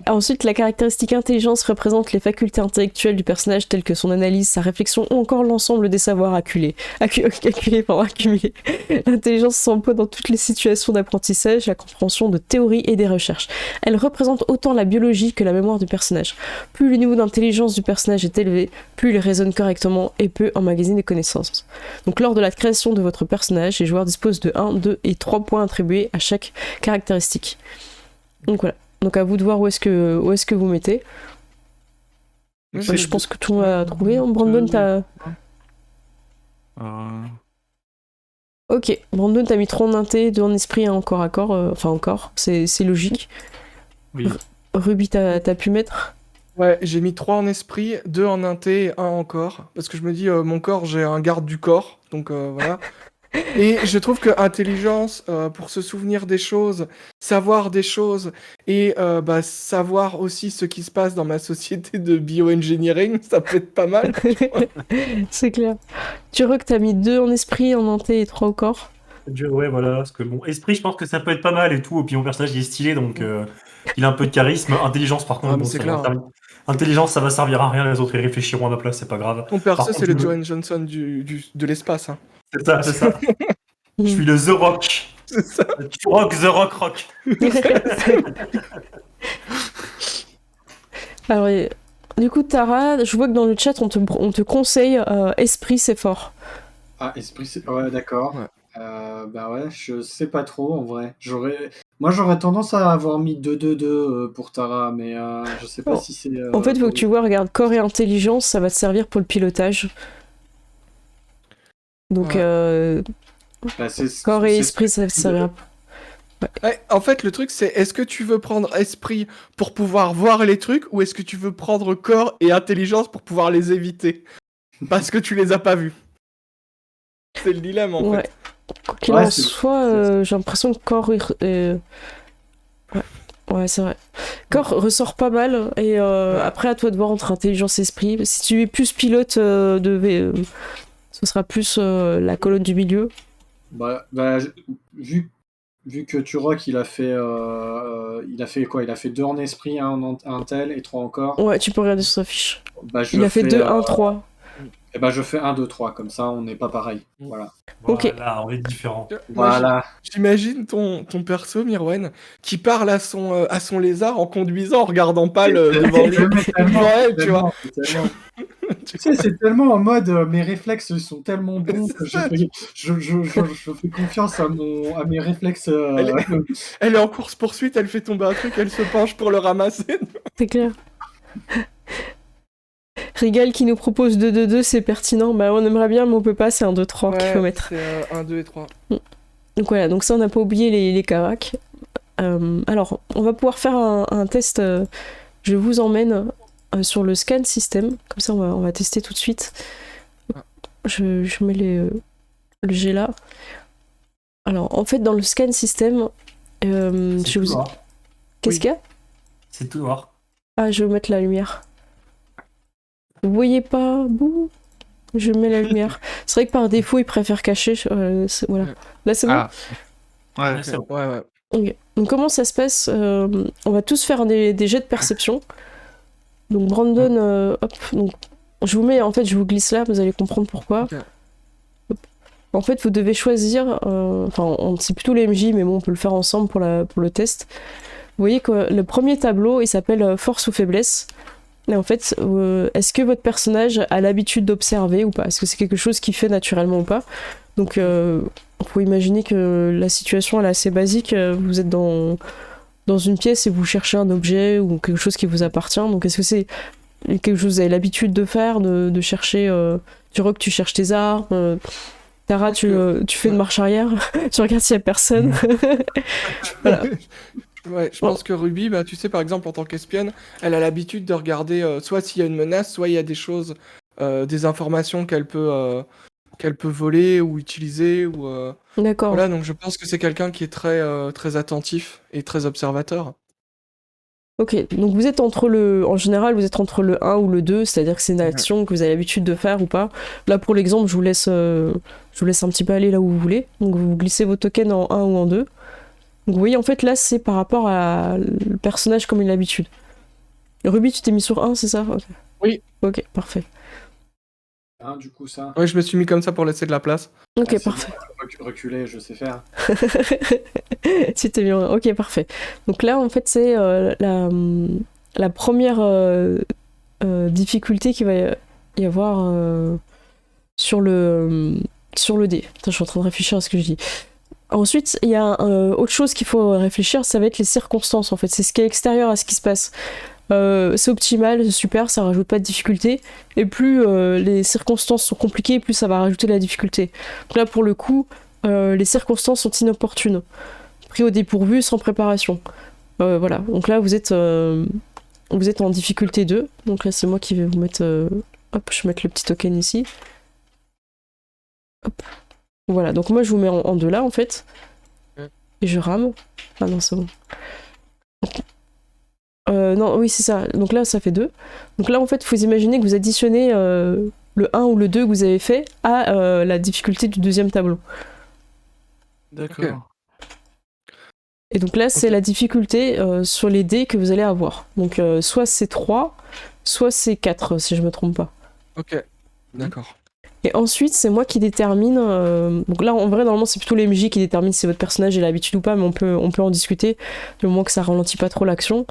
S1: Ensuite, la caractéristique intelligence représente les facultés intellectuelles du personnage telles que son analyse, sa réflexion ou encore l'ensemble des savoirs accumulés. L'intelligence s'emploie dans toutes les situations d'apprentissage, la compréhension de théories et des recherches. Elle représente autant la biologie que la mémoire du personnage. Plus le niveau d'intelligence du personnage est élevé, plus il raisonne correctement et peut emmagasiner des connaissances. Donc lors de la création de votre personnage, les joueurs disposent de 1, 2 et 3 points attribués à chaque caractéristique. Donc voilà. Donc à vous de voir où est-ce que vous mettez.
S2: Oui,
S1: Ouais, je pense que tout le monde a trouvé. Hein. Brandon, t'as... Ok, Brandon, t'as mis 3 en inté, 2 en esprit, 1 en corps à corps. Enfin encore, c'est logique.
S3: oui.
S1: Ruby, t'as pu mettre...
S2: Ouais, j'ai mis 3 en esprit, 2 en inté et 1 en corps. Parce que je me dis, mon corps, j'ai un garde du corps. Donc voilà. Et je trouve que intelligence, pour se souvenir des choses, savoir des choses et savoir aussi ce qui se passe dans ma société de bioengineering, ça peut être pas mal.
S1: C'est clair. Tu vois que t'as mis 2 en esprit, en inté et 3 au corps.
S3: Ouais, voilà. Parce que bon, esprit, je pense que ça peut être pas mal et tout. Et puis mon personnage, il est stylé, donc il a un peu de charisme. Intelligence, par contre,
S2: Ah, mais
S3: bon,
S2: c'est
S3: ça
S2: clair.
S3: va servir. Intelligence, ça va servir à rien. Les autres, ils réfléchiront à ma place, c'est pas grave.
S2: Ton
S3: Par
S2: perso,
S3: contre,
S2: c'est le
S3: je me-
S2: Dwayne Johnson de l'espace. Hein.
S3: C'est ça, c'est ça. Je suis le The Rock.
S2: C'est ça.
S3: Tu rock, The Rock, rock.
S1: Alors, du coup, Tara, je vois que dans le chat, on te conseille esprit, c'est fort.
S4: Ah, esprit, ouais, d'accord.
S2: Ouais.
S4: Bah ouais, je sais pas trop en vrai. Moi, j'aurais tendance à avoir mis 2-2-2 pour Tara, mais je sais pas
S1: Oh.
S4: si c'est.
S1: En fait, il faut que tu vois, regarde, corps et intelligence, ça va te servir pour le pilotage. Donc,
S4: Bah,
S1: corps et
S4: c'est-
S1: esprit, ça va te servir.
S2: Ouais, en fait, le truc, c'est est-ce que tu veux prendre esprit pour pouvoir voir les trucs ou est-ce que tu veux prendre corps et intelligence pour pouvoir les éviter? Parce que tu les as pas vus. C'est le dilemme, en
S1: Ouais.
S2: fait.
S1: Quoi qu'il
S4: Ouais,
S1: en
S4: c'est-
S1: soit, j'ai l'impression que corps. Ouais, c'est vrai. Corps ressort pas mal, et après, à toi de voir entre intelligence et esprit. Si tu es plus pilote, ce sera plus la colonne du milieu.
S4: Bah, vu que Turok, il a fait quoi? Il a fait 2 en esprit, 1 en intel et 3 encore.
S1: Ouais, tu peux regarder sur sa fiche.
S4: Bah,
S1: Il a fait 2, 1, 3.
S4: Et bah, je fais 1, 2, 3, comme ça, on n'est pas pareil. Voilà.
S1: Ok.
S3: Voilà, on est différents.
S2: Moi,
S4: Voilà.
S2: j'imagine ton perso, Mirwen, qui parle à son lézard en conduisant, en regardant pas devant lui. Devant elle, tu vois.
S4: Tu sais, c'est tellement en mode mes réflexes sont tellement bons que je fais confiance à mes réflexes.
S2: Elle est en course-poursuite, elle fait tomber un truc, elle se penche pour le ramasser.
S1: C'est clair. Régal qui nous propose 2-2-2, c'est pertinent. Bah, on aimerait bien, mais on peut pas, c'est un 2-3 qu'il faut mettre.
S2: C'est 1, 2 et 3.
S1: Donc voilà, donc ça, on n'a pas oublié les caracs. Alors, on va pouvoir faire un test. Je vous emmène sur le scan system. Comme ça, on va tester tout de suite. Je mets le G là. Alors, en fait, dans le scan system,
S3: C'est
S1: je
S3: tout
S1: vous...
S3: noir.
S1: Qu'est-ce
S2: Oui.
S1: qu'il y a?
S3: C'est tout noir.
S1: Ah, je vais mettre la lumière. Vous voyez pas? Bouh. Je mets la lumière. C'est vrai que par défaut, ils préfèrent cacher. Voilà. Là, c'est bon?
S5: Ah. Ouais.
S3: Ouais, c'est bon.
S2: Ouais.
S1: Ok. Donc comment ça se passe? On va tous faire des jets de perception. Donc Brandon, hop, donc je vous mets, en fait, je vous glisse là, vous allez comprendre pourquoi.
S2: Ok.
S1: Hop. En fait, vous devez choisir, enfin, c'est plutôt les MJ, mais bon, on peut le faire ensemble pour le test. Vous voyez que le premier tableau, il s'appelle force ou faiblesse. Et en fait, est-ce que votre personnage a l'habitude d'observer ou pas? Est-ce que c'est quelque chose qu'il fait naturellement ou pas? Donc, on peut imaginer que la situation elle est assez basique. Vous êtes dans une pièce et vous cherchez un objet ou quelque chose qui vous appartient. Donc, est-ce que c'est quelque chose que vous avez l'habitude de faire, de chercher Rock, tu cherches tes armes. Tara, tu fais une marche arrière. Tu regardes s'il y a personne. Voilà.
S2: Ouais, je pense que Ruby, bah, tu sais, par exemple, en tant qu'espionne, elle a l'habitude de regarder soit s'il y a une menace, soit il y a des choses, des informations qu'elle peut voler ou utiliser.
S1: D'accord.
S2: Voilà, donc je pense que c'est quelqu'un qui est très attentif et très observateur.
S1: Ok, donc vous êtes en général, vous êtes entre le 1 ou le 2, c'est-à-dire que c'est une action que vous avez l'habitude de faire ou pas. Là, pour l'exemple, je vous laisse un petit peu aller là où vous voulez. Donc vous glissez vos tokens en 1 ou en 2. Donc vous voyez, en fait, là, c'est par rapport à le personnage comme il a l'habitude. Ruby, tu t'es mis sur 1, c'est ça? Ok.
S2: Oui.
S1: Ok, parfait.
S4: Du coup, ça.
S2: Ouais, je me suis mis comme ça pour laisser de la place.
S1: Ok,
S4: C'est
S1: parfait.
S4: bon, reculer, je sais faire.
S1: Tu t'es mis en... Ok, parfait. Donc là, en fait, c'est la première difficulté qu'il va y avoir sur le dé. Attends, je suis en train de réfléchir à ce que je dis. Ensuite, il y a autre chose qu'il faut réfléchir, ça va être les circonstances, en fait. C'est ce qui est extérieur à ce qui se passe. C'est optimal, c'est super, ça rajoute pas de difficulté. Et plus les circonstances sont compliquées, plus ça va rajouter de la difficulté. Donc là, pour le coup, les circonstances sont inopportunes. Pris au dépourvu, sans préparation. Voilà, donc là, vous êtes en difficulté 2. Donc là, c'est moi qui vais vous mettre... Hop, je vais mettre le petit token ici. Hop. Voilà, donc moi, je vous mets en 2 là, en fait. Et je rame. Ah non, c'est bon. Non, oui, c'est ça. Donc là, ça fait 2. Donc là, en fait, il faut imaginer que vous additionnez le 1 ou le 2 que vous avez fait à la difficulté du deuxième tableau.
S5: D'accord.
S2: Ok.
S1: Et donc là, c'est la difficulté sur les dés que vous allez avoir. Donc soit c'est 3, soit c'est 4, si je me trompe pas.
S2: Ok, d'accord.
S1: Et ensuite, c'est moi qui détermine... Donc là, en vrai, normalement, c'est plutôt les MJ qui déterminent si votre personnage a l'habitude ou pas, mais on peut en discuter, du moment que ça ralentit pas trop l'action.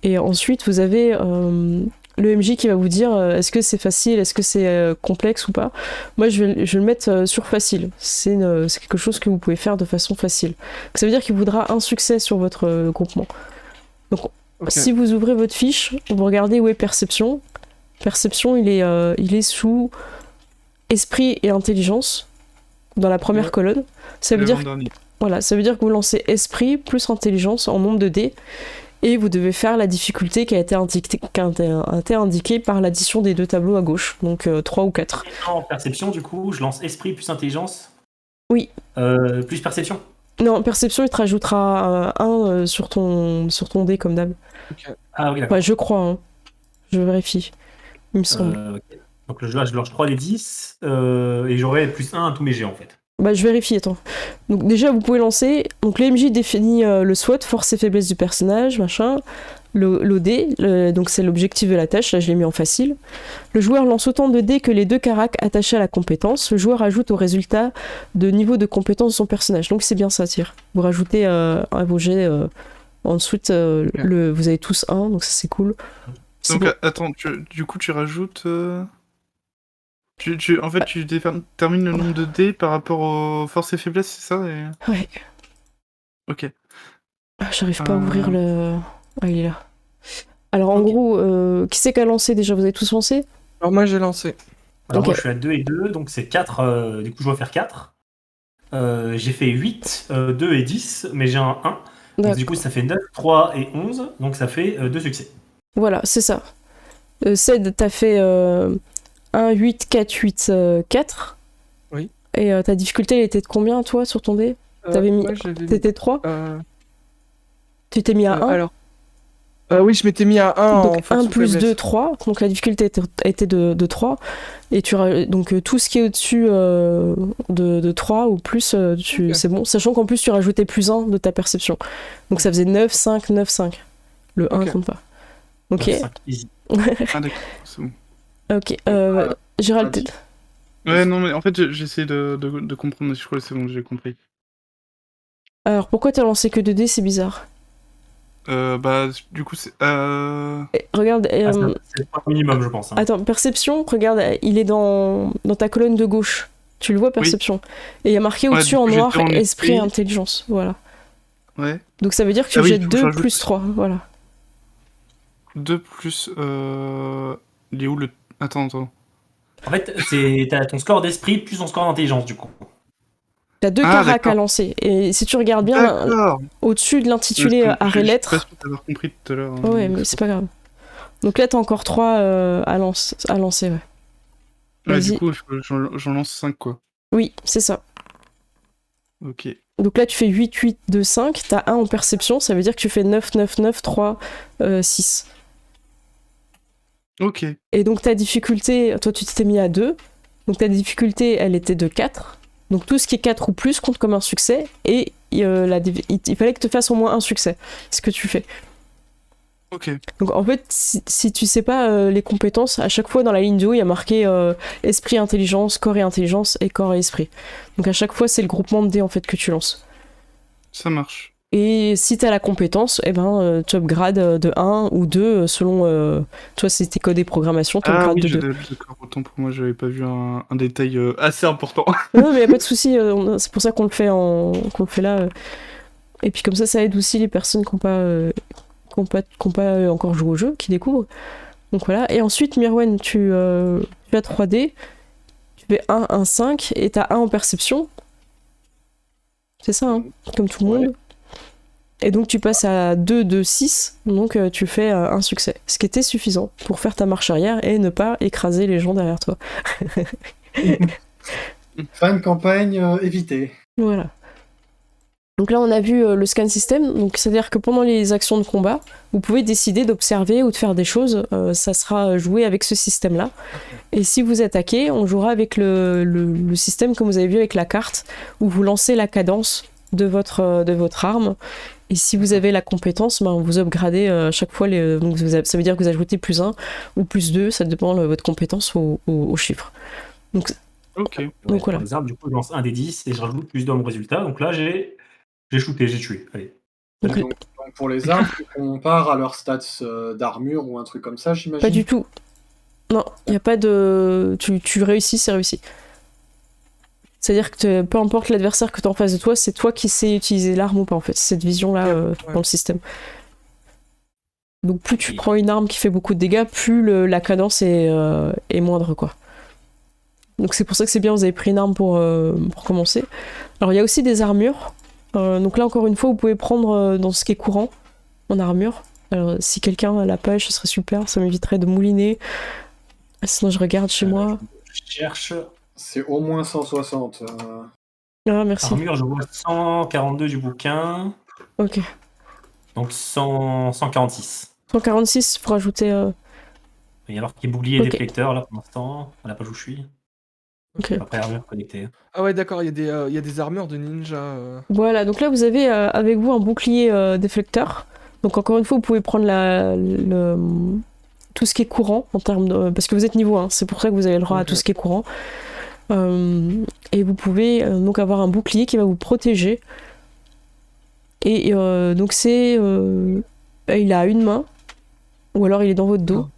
S1: Et ensuite, vous avez le MJ qui va vous dire est-ce que c'est facile, est-ce que c'est complexe ou pas. Moi, je vais le mettre sur facile. C'est quelque chose que vous pouvez faire de façon facile. Donc, ça veut dire qu'il voudra un succès sur votre groupement. Donc, si vous ouvrez votre fiche, vous regardez où est perception. Perception, il est sous esprit et intelligence dans la première colonne. Ça veut dire que vous lancez esprit plus intelligence en nombre de dés. Et vous devez faire la difficulté qui a été indiquée par l'addition des 2 tableaux à gauche, donc 3 ou 4.
S3: En perception, du coup, je lance esprit plus intelligence.
S1: Oui.
S3: Plus perception.
S1: Non, perception, il te rajoutera 1 sur ton dé, comme d'hab.
S2: Ok.
S3: Ah oui, d'accord.
S1: Ouais, je crois, hein. Je vérifie. Il me semble.
S3: Okay. Donc là, je lance 3 les 10, et j'aurai plus 1 à tous mes jets, en fait.
S1: Bah, je vérifie, attends. Donc déjà, vous pouvez lancer... Donc l'MJ définit le SWOT, force et faiblesse du personnage, machin. L'OD, donc c'est l'objectif de la tâche, là je l'ai mis en facile. Le joueur lance autant de dés que les 2 caracs attachés à la compétence. Le joueur ajoute au résultat de niveau de compétence de son personnage. Donc c'est bien ça, tire. Vous rajoutez à vos jets... ensuite, vous avez tous 1, donc ça c'est cool.
S5: Donc bon. Attends, du coup tu rajoutes... En fait, tu détermines le nombre de dés par rapport aux forces et faiblesses, c'est ça
S1: Ouais.
S5: Ok.
S1: Ah, j'arrive pas à ouvrir le... Ah, il est là. Alors, en gros, qui c'est qui a lancé déjà? Vous avez tous lancé?
S2: Alors, moi, j'ai lancé.
S3: Alors, moi, je suis à 2 et 2, donc c'est 4. Du coup, je dois faire 4. J'ai fait 8, 2 et 10, mais j'ai un 1. Donc, du coup, ça fait 9, 3 et 11, donc ça fait 2 succès.
S1: Voilà, c'est ça. Ced, t'as fait 1, 8, 4, 8, 4.
S2: Oui.
S1: Et ta difficulté, elle était de combien, toi, sur ton dé? T'avais mis... T'étais 3 Tu t'es mis à 1
S2: Alors... oui, je m'étais mis à 1
S1: donc
S2: en force
S1: 1 plus
S2: faiblesse.
S1: 2, 3. Donc la difficulté était de 3. Et donc tout ce qui est au-dessus de 3 ou plus, c'est bon. Sachant qu'en plus, tu rajoutais plus 1 de ta perception. Donc ça faisait 9, 5, 9, 5. Le 1 compte pas. Ok.
S3: 9, 5, easy.
S5: Ah d'accord, c'est bon.
S1: Ok. Gérald,
S5: ouais, non, mais en fait, j'essaie de comprendre, mais je crois que c'est bon, j'ai compris.
S1: alors pourquoi t'as lancé que 2 dés? C'est bizarre.
S5: Bah, du coup, c'est...
S1: Regarde...
S3: c'est le minimum, je pense. Hein.
S1: Attends, perception, regarde, il est dans ta colonne de gauche. Tu le vois, perception. Et il y a marqué au-dessus en noir, esprit et intelligence. Voilà.
S5: Ouais.
S1: Donc ça veut dire que tu jettes 2 plus 3, voilà.
S5: 2 plus... Il est où le... Attends.
S3: En fait, t'as ton score d'esprit plus ton score d'intelligence, du coup.
S1: T'as 2
S5: Ah,
S1: caracs
S5: d'accord.
S1: à lancer. Et si tu regardes bien,
S5: D'accord.
S1: au-dessus de l'intitulé
S5: Je
S1: arrêt
S5: suis
S1: lettres.
S5: pas sûr d'avoir compris tout à l'heure.
S1: Ouais,
S5: donc
S1: mais c'est pas grave. Donc là, t'as encore 3 à lancer, ouais.
S5: Ouais, du
S1: Vas-y.
S5: coup, j'en lance 5, quoi.
S1: Oui, c'est ça.
S5: Ok.
S1: Donc là, tu fais 8, 8, 2, 5. T'as 1 en perception, ça veut dire que tu fais 9, 9, 9, 3, 6.
S5: Ok.
S1: Et donc ta difficulté, toi tu t'es mis à 2. Donc ta difficulté, elle était de 4. Donc tout ce qui est 4 ou plus compte comme un succès. Et il fallait que tu fasses au moins un succès. C'est ce que tu fais.
S5: Ok.
S1: Donc en fait, si tu sais pas les compétences, à chaque fois dans la ligne du haut, il y a marqué esprit, intelligence, corps et intelligence et corps et esprit. Donc à chaque fois, c'est le groupement de dés en fait que tu lances.
S5: Ça marche.
S1: Et si t'as la compétence, eh ben, tu upgrades de 1 ou 2 selon. Toi, si t'es codé programmation, tu
S5: Ah
S1: upgrades
S5: oui,
S1: de 2.
S5: d'accord. Autant pour moi, j'avais pas vu un détail assez important.
S1: Non, mais y a pas de souci, c'est pour ça qu'on le fait là. Et puis comme ça aide aussi les personnes qui n'ont pas encore joué au jeu, qui découvrent. Donc voilà. Et ensuite, Mirwen, tu as 3D, tu fais 1, 1, 5, et t'as 1 en perception. C'est ça, hein, comme tout le monde. Et donc tu passes à 2, 2, 6, donc tu fais un succès. Ce qui était suffisant pour faire ta marche arrière et ne pas écraser les gens derrière toi.
S4: Fin de campagne évitée.
S1: Voilà. Donc là, on a vu le scan system, donc c'est-à-dire que pendant les actions de combat, vous pouvez décider d'observer ou de faire des choses, ça sera joué avec ce système-là. Et si vous attaquez, on jouera avec le système comme vous avez vu avec la carte, où vous lancez la cadence de votre arme. Et si vous avez la compétence, ben, vous upgradez à chaque fois, donc ça veut dire que vous ajoutez plus 1 ou plus 2, ça dépend de votre compétence au chiffre. Donc,
S5: Ok.
S3: Ouais,
S1: donc voilà.
S3: Par exemple, du coup, je lance un des 10 et je rajoute plus d'un au résultat. Donc là, j'ai shooté, j'ai tué. Allez.
S1: Donc,
S4: Donc, pour les armes, tu compares à leurs stats d'armure ou un truc comme ça, j'imagine.
S1: pas du tout. Non, il n'y a pas de... Tu réussis, c'est réussi. C'est-à-dire que peu importe l'adversaire que tu as en face de toi, c'est toi qui sais utiliser l'arme ou pas, en fait. C'est cette vision-là dans le système. Donc plus tu prends une arme qui fait beaucoup de dégâts, plus la cadence est moindre, quoi. Donc c'est pour ça que c'est bien, vous avez pris une arme pour commencer. Alors il y a aussi des armures. Donc là, encore une fois, vous pouvez prendre dans ce qui est courant, en armure. Alors si quelqu'un a la page, ce serait super, ça m'éviterait de mouliner. Sinon je regarde chez moi.
S3: Je cherche.
S4: C'est au moins 160.
S1: Ah, merci.
S3: Armure, je vois 142 du bouquin.
S1: Ok.
S3: Donc 146.
S1: 146 pour ajouter...
S3: Il y a alors qui est bouclier et
S1: Ok.
S3: déflecteur là pour l'instant. À la page où je suis.
S1: Ok.
S3: Après armure connectée.
S2: Ah ouais, d'accord, il y a des armures de ninja.
S1: Voilà, donc là vous avez avec vous un bouclier déflecteur. Donc encore une fois, vous pouvez prendre tout ce qui est courant en termes de... Parce que vous êtes niveau 1, c'est pour ça que vous avez le droit à tout ce qui est courant. Et vous pouvez donc avoir un bouclier qui va vous protéger. Et donc c'est... il a une main, ou alors il est dans votre dos.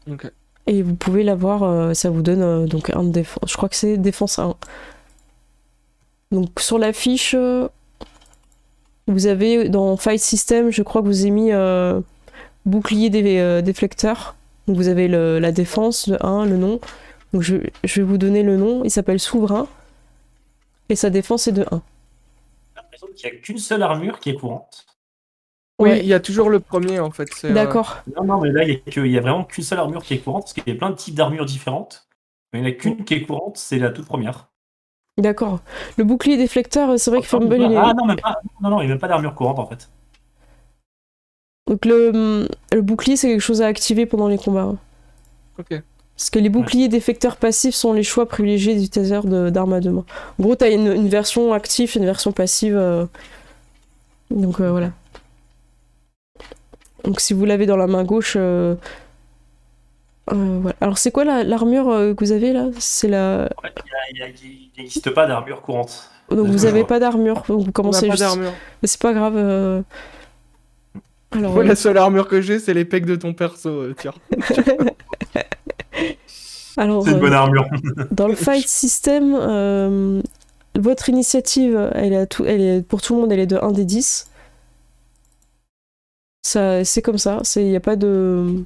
S2: Ok.
S1: Et vous pouvez l'avoir, ça vous donne donc un de défense. Je crois que c'est défense 1. Donc sur la fiche, vous avez dans Fight System, je crois que vous avez mis bouclier déflecteur. Donc vous avez la défense, le 1, le nom. Donc je vais vous donner le nom, il s'appelle Souverain. Et sa défense est de 1.
S3: J'ai l'impression qu'il n'y a qu'une seule armure qui est courante.
S2: Oui,
S1: Ouais.
S2: il y a toujours le premier en fait.
S1: D'accord.
S3: Non, mais là, il y a vraiment qu'une seule armure qui est courante, parce qu'il y a plein de types d'armures différentes. Mais il n'y en a qu'une qui est courante, c'est la toute première.
S1: D'accord. Le bouclier déflecteur, c'est vrai que Fumble, il est...
S3: Ah non, même pas. Non, il n'y a même pas d'armure courante en fait.
S1: Donc le bouclier, c'est quelque chose à activer pendant les combats.
S2: Ok.
S1: Parce que les boucliers déflecteurs passifs sont les choix privilégiés du taser d'armes à deux mains. En gros, t'as une version active et une version passive. Donc voilà. Donc si vous l'avez dans la main gauche... voilà. Alors c'est quoi l'armure que vous avez là? C'est la...
S3: En fait, il n'existe pas d'armure courante.
S1: Donc vous avez pas d'armure, donc vous
S2: On
S1: commencez
S2: n'a pas
S1: juste...
S2: d'armure.
S1: Mais c'est pas grave. Alors,
S2: Moi, la seule armure que j'ai, c'est les pecs de ton perso, tiens.
S1: alors
S3: C'est une bonne armure.
S1: dans le fight system, votre initiative, elle est, pour tout le monde, elle est de 1 des 10. Ça, c'est comme ça, il n'y a pas de...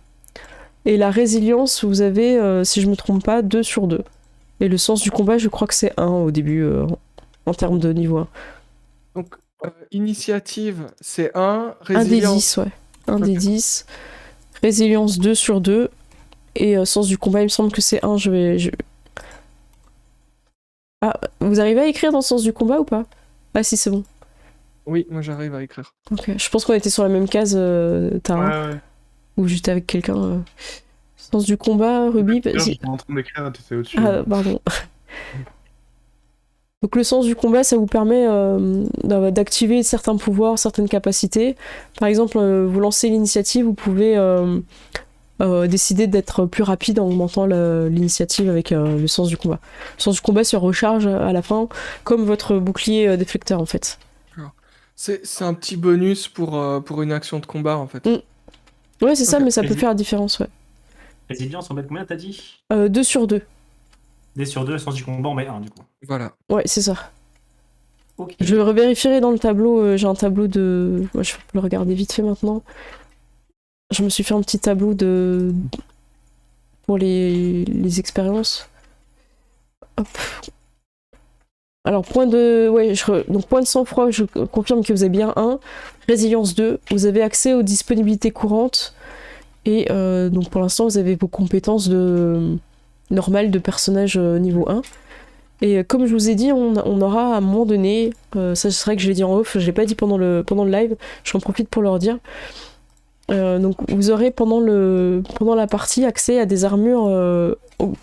S1: Et la résilience, vous avez, si je me trompe pas, 2 sur 2. Et le sens du combat, je crois que c'est 1 au début, en termes de niveau 1.
S2: Donc, initiative, c'est 1.
S1: 1 des
S2: Résilience.
S1: 10, ouais. 1 des
S2: Ok.
S1: 10. Résilience 2 sur 2. Et sens du combat, il me semble que c'est 1. Ah, vous arrivez à écrire dans le sens du combat ou pas? Ah si, c'est bon.
S2: Oui, moi j'arrive à écrire.
S1: Ok. Je pense qu'on était sur la même case, Tara.
S5: Ouais.
S1: Ou juste avec quelqu'un. Sens du combat, Ruby,
S5: D'ailleurs,
S1: vas-y.
S5: j'étais en train d'écrire, t'étais au-dessus.
S1: Ah, pardon. Donc le sens du combat, ça vous permet d'activer certains pouvoirs, certaines capacités. Par exemple, vous lancez l'initiative, vous pouvez décider d'être plus rapide en augmentant l'initiative avec le sens du combat. Le sens du combat se recharge à la fin, comme votre bouclier déflecteur en fait.
S2: C'est un petit bonus pour une action de combat en fait.
S1: Ouais, c'est ça,
S2: Ok.
S1: mais ça peut faire la différence, ouais.
S3: Résilience, on met combien, t'as dit?
S1: 2 sur 2.
S3: D sur 2, sens du combat, on met 1 du coup.
S2: Voilà.
S1: Ouais, c'est ça.
S3: Ok.
S1: Je revérifierai dans le tableau, j'ai un tableau de... Moi, je peux le regarder vite fait maintenant. Je me suis fait un petit tableau pour les expériences. Hop. Alors, point de sang-froid, je confirme que vous avez bien 1. Résilience 2. Vous avez accès aux disponibilités courantes. Et donc, pour l'instant, vous avez vos compétences normales de personnage niveau 1. Et comme je vous ai dit, on aura à un moment donné, ça c'est vrai que je l'ai dit en off, je l'ai pas dit pendant le live, j'en profite pour leur dire. Donc vous aurez pendant la partie accès à des armures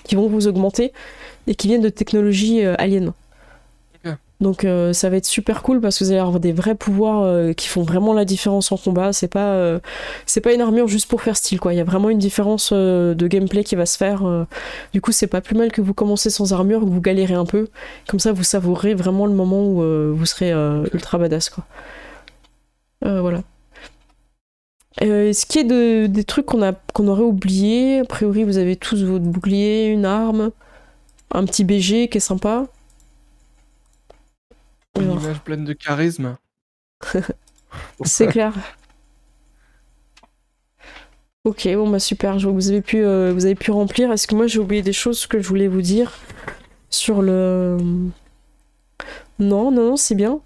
S1: qui vont vous augmenter et qui viennent de technologies aliens.
S2: Ok.
S1: Donc ça va être super cool parce que vous allez avoir des vrais pouvoirs qui font vraiment la différence en combat. C'est pas une armure juste pour faire style quoi. Il y a vraiment une différence de gameplay qui va se faire. Du coup c'est pas plus mal que vous commencez sans armure, que vous galérez un peu. Comme ça vous savourez vraiment le moment où vous serez ultra badass quoi. Voilà. Ce qui est des trucs qu'on aurait oublié, a priori vous avez tous votre bouclier, une arme, un petit BG qui est sympa.
S2: Une
S1: Alors,
S2: image pleine de charisme.
S1: c'est clair. Ok, bon bah super, je vois que vous avez pu remplir. Est-ce que moi j'ai oublié des choses que je voulais vous dire sur le... Non, c'est bien.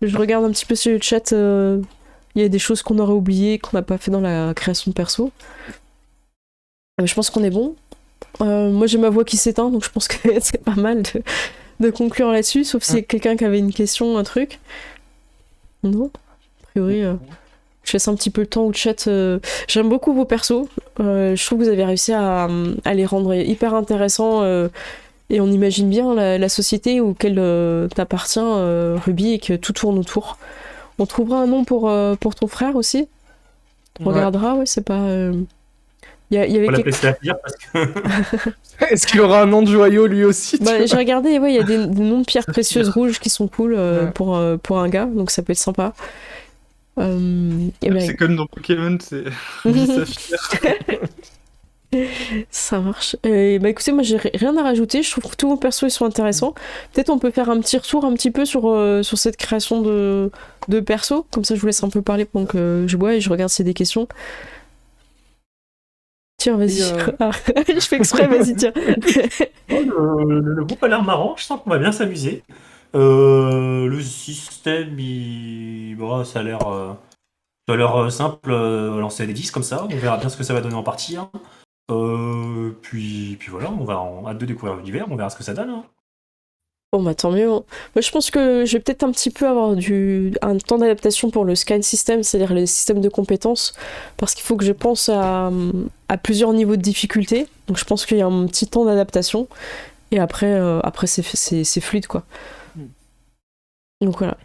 S1: Je regarde un petit peu sur le chat, il y a des choses qu'on aurait oubliées, qu'on n'a pas fait dans la création de perso. Je pense qu'on est bon. Moi j'ai ma voix qui s'éteint, donc je pense que c'est pas mal de conclure là-dessus, sauf s'il y a quelqu'un qui avait une question, un truc. Non, a priori, je laisse un petit peu le temps au chat. J'aime beaucoup vos persos. Je trouve que vous avez réussi à les rendre hyper intéressants. Et on imagine bien la société auquel t'appartiens, Ruby, et que tout tourne autour. On trouvera un nom pour ton frère aussi. On regardera, ouais, c'est pas... y avait
S3: On va l'appeler Saphir parce que.
S2: Est-ce qu'il aura un nom de joyau lui aussi tu
S1: Bah,
S2: vois
S1: j'ai regardé, ouais, il y a des noms de pierres
S3: Saphir.
S1: précieuses rouges qui sont cool
S2: Ouais.
S1: pour un gars, donc ça peut être sympa. Et ben,
S5: C'est comme dans Pokémon, c'est Ruby Saphir.
S1: ça marche. Bah écoutez, moi j'ai rien à rajouter, je trouve que tous vos persos ils sont intéressants. Peut-être on peut faire un petit retour un petit peu sur cette création de persos, comme ça je vous laisse un peu parler pendant que je bois et je regarde s'il y a des questions. Tiens, vas-y.
S2: Et,
S1: Ah, je fais exprès, vas-y, tiens.
S3: Le groupe a l'air marrant, je sens qu'on va bien s'amuser. Le système, bon, ça a l'air simple, lancer des 10 comme ça, on verra bien ce que ça va donner en partie. Hein. Puis voilà, on va en hâte de découvrir l'univers, on verra ce que ça donne. Hein.
S1: Bon bah tant mieux. Moi je pense que je vais peut-être un petit peu avoir un temps d'adaptation pour le scan system, c'est-à-dire les systèmes de compétences, parce qu'il faut que je pense à plusieurs niveaux de difficulté. Donc je pense qu'il y a un petit temps d'adaptation. Et après c'est fluide quoi. Donc voilà.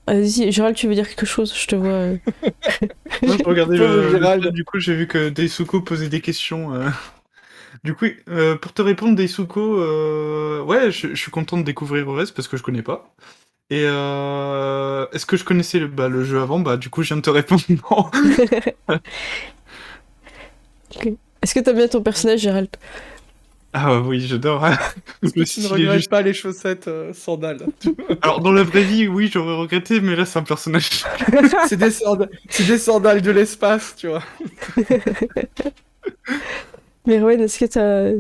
S1: Vas-y, Gérald, tu veux dire quelque chose? Je te vois.
S5: Moi, je regardais
S2: Pauvre Gérald.
S5: chat, du coup, j'ai vu que Daisuko posait des questions. Du coup, pour te répondre, Daisuko, ouais, je suis content de découvrir OS parce que je connais pas. Et est-ce que je connaissais le jeu avant? Bah, du coup, je viens de te répondre non.
S1: Ok. Est-ce que t'as bien ton personnage, Gérald?
S5: Ah oui, j'adore. Je me
S2: Tu
S5: suis
S2: ne
S5: dit
S2: regrettes
S5: juste-
S2: pas les chaussettes sandales.
S5: Alors, dans la vraie vie, oui, j'aurais regretté, mais là, c'est un personnage.
S2: C'est des sandales de l'espace, tu vois.
S1: Mais ouais, est-ce que t'as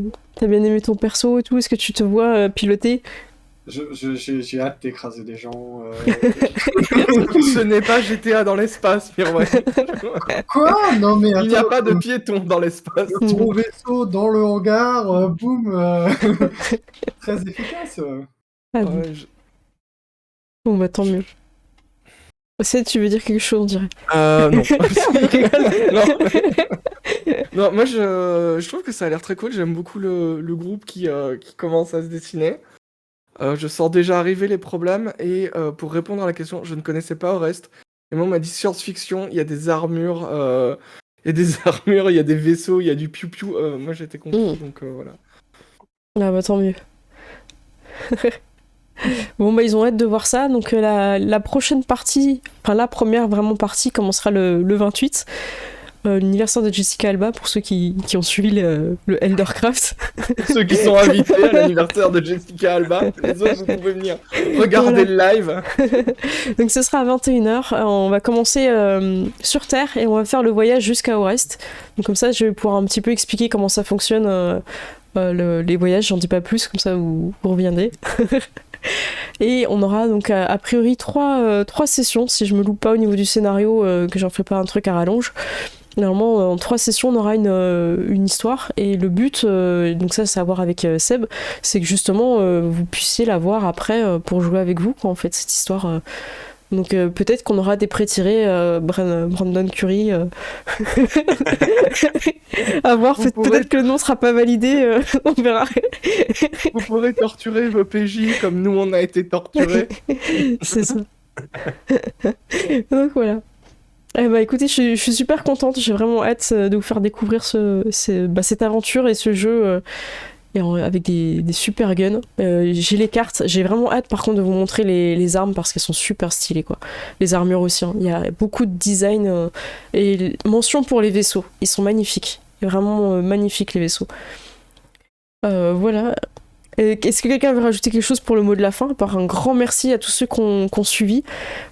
S1: bien aimé ton perso et tout? Est-ce que tu te vois piloter?
S4: J'ai hâte d'écraser des gens.
S2: Ce n'est pas GTA dans l'espace, Mirwin.
S4: Quoi? Non mais
S2: Il n'y a
S4: attends,
S2: pas de piétons dans l'espace.
S4: le gros vaisseau dans le hangar, boum, très efficace.
S1: Ah, bon.
S2: Ouais,
S1: Bon, bah tant mieux. C'est, tu veux dire quelque chose, on dirait.
S2: non. Non, moi je trouve que ça a l'air très cool. J'aime beaucoup le groupe qui commence à se dessiner. Je sens déjà arriver les problèmes. Et pour répondre à la question, je ne connaissais pas Orest. Et moi, on m'a dit science-fiction, il y a des armures. Il y a des armures, il y a des vaisseaux, il y a du piou-piou. Moi j'étais content, donc voilà.
S1: Ah bah tant mieux. Bon bah ils ont hâte de voir ça, donc la prochaine partie, enfin la première vraiment partie commencera le 28, l'anniversaire de Jessica Alba pour ceux qui ont suivi le Eldercraft.
S2: Ceux qui sont invités à l'anniversaire de Jessica Alba, les autres vous pouvez venir regarder le live.
S1: Donc ce sera à 21h, on va commencer sur Terre et on va faire le voyage jusqu'à Orest. Donc comme ça je vais pouvoir un petit peu expliquer comment ça fonctionne les voyages, j'en dis pas plus, comme ça vous reviendrez. Et on aura donc a priori trois sessions, si je me loupe pas au niveau du scénario, que j'en ferai pas un truc à rallonge. Normalement, en 3 sessions, on aura une histoire. Et le but, donc ça c'est à voir avec Seb, c'est que justement vous puissiez la voir après pour jouer avec vous, quoi, en fait, cette histoire. Donc peut-être qu'on aura des pré-tirés, Brandon Curry. À voir, peut-être que le nom sera pas validé, on verra.
S2: Vous pourrez torturer vos PJ comme nous on a été torturés.
S1: C'est ça. Donc voilà. Eh bah écoutez, je suis super contente, j'ai vraiment hâte de vous faire découvrir cette aventure et ce jeu avec des super guns. J'ai les cartes, j'ai vraiment hâte par contre de vous montrer les armes parce qu'elles sont super stylées, quoi. Les armures aussi, hein. Il y a beaucoup de design et mention pour les vaisseaux, ils sont magnifiques. Vraiment magnifiques les vaisseaux. Voilà. Est-ce que quelqu'un veut rajouter quelque chose pour le mot de la fin? À part un grand merci à tous ceux qui ont suivi.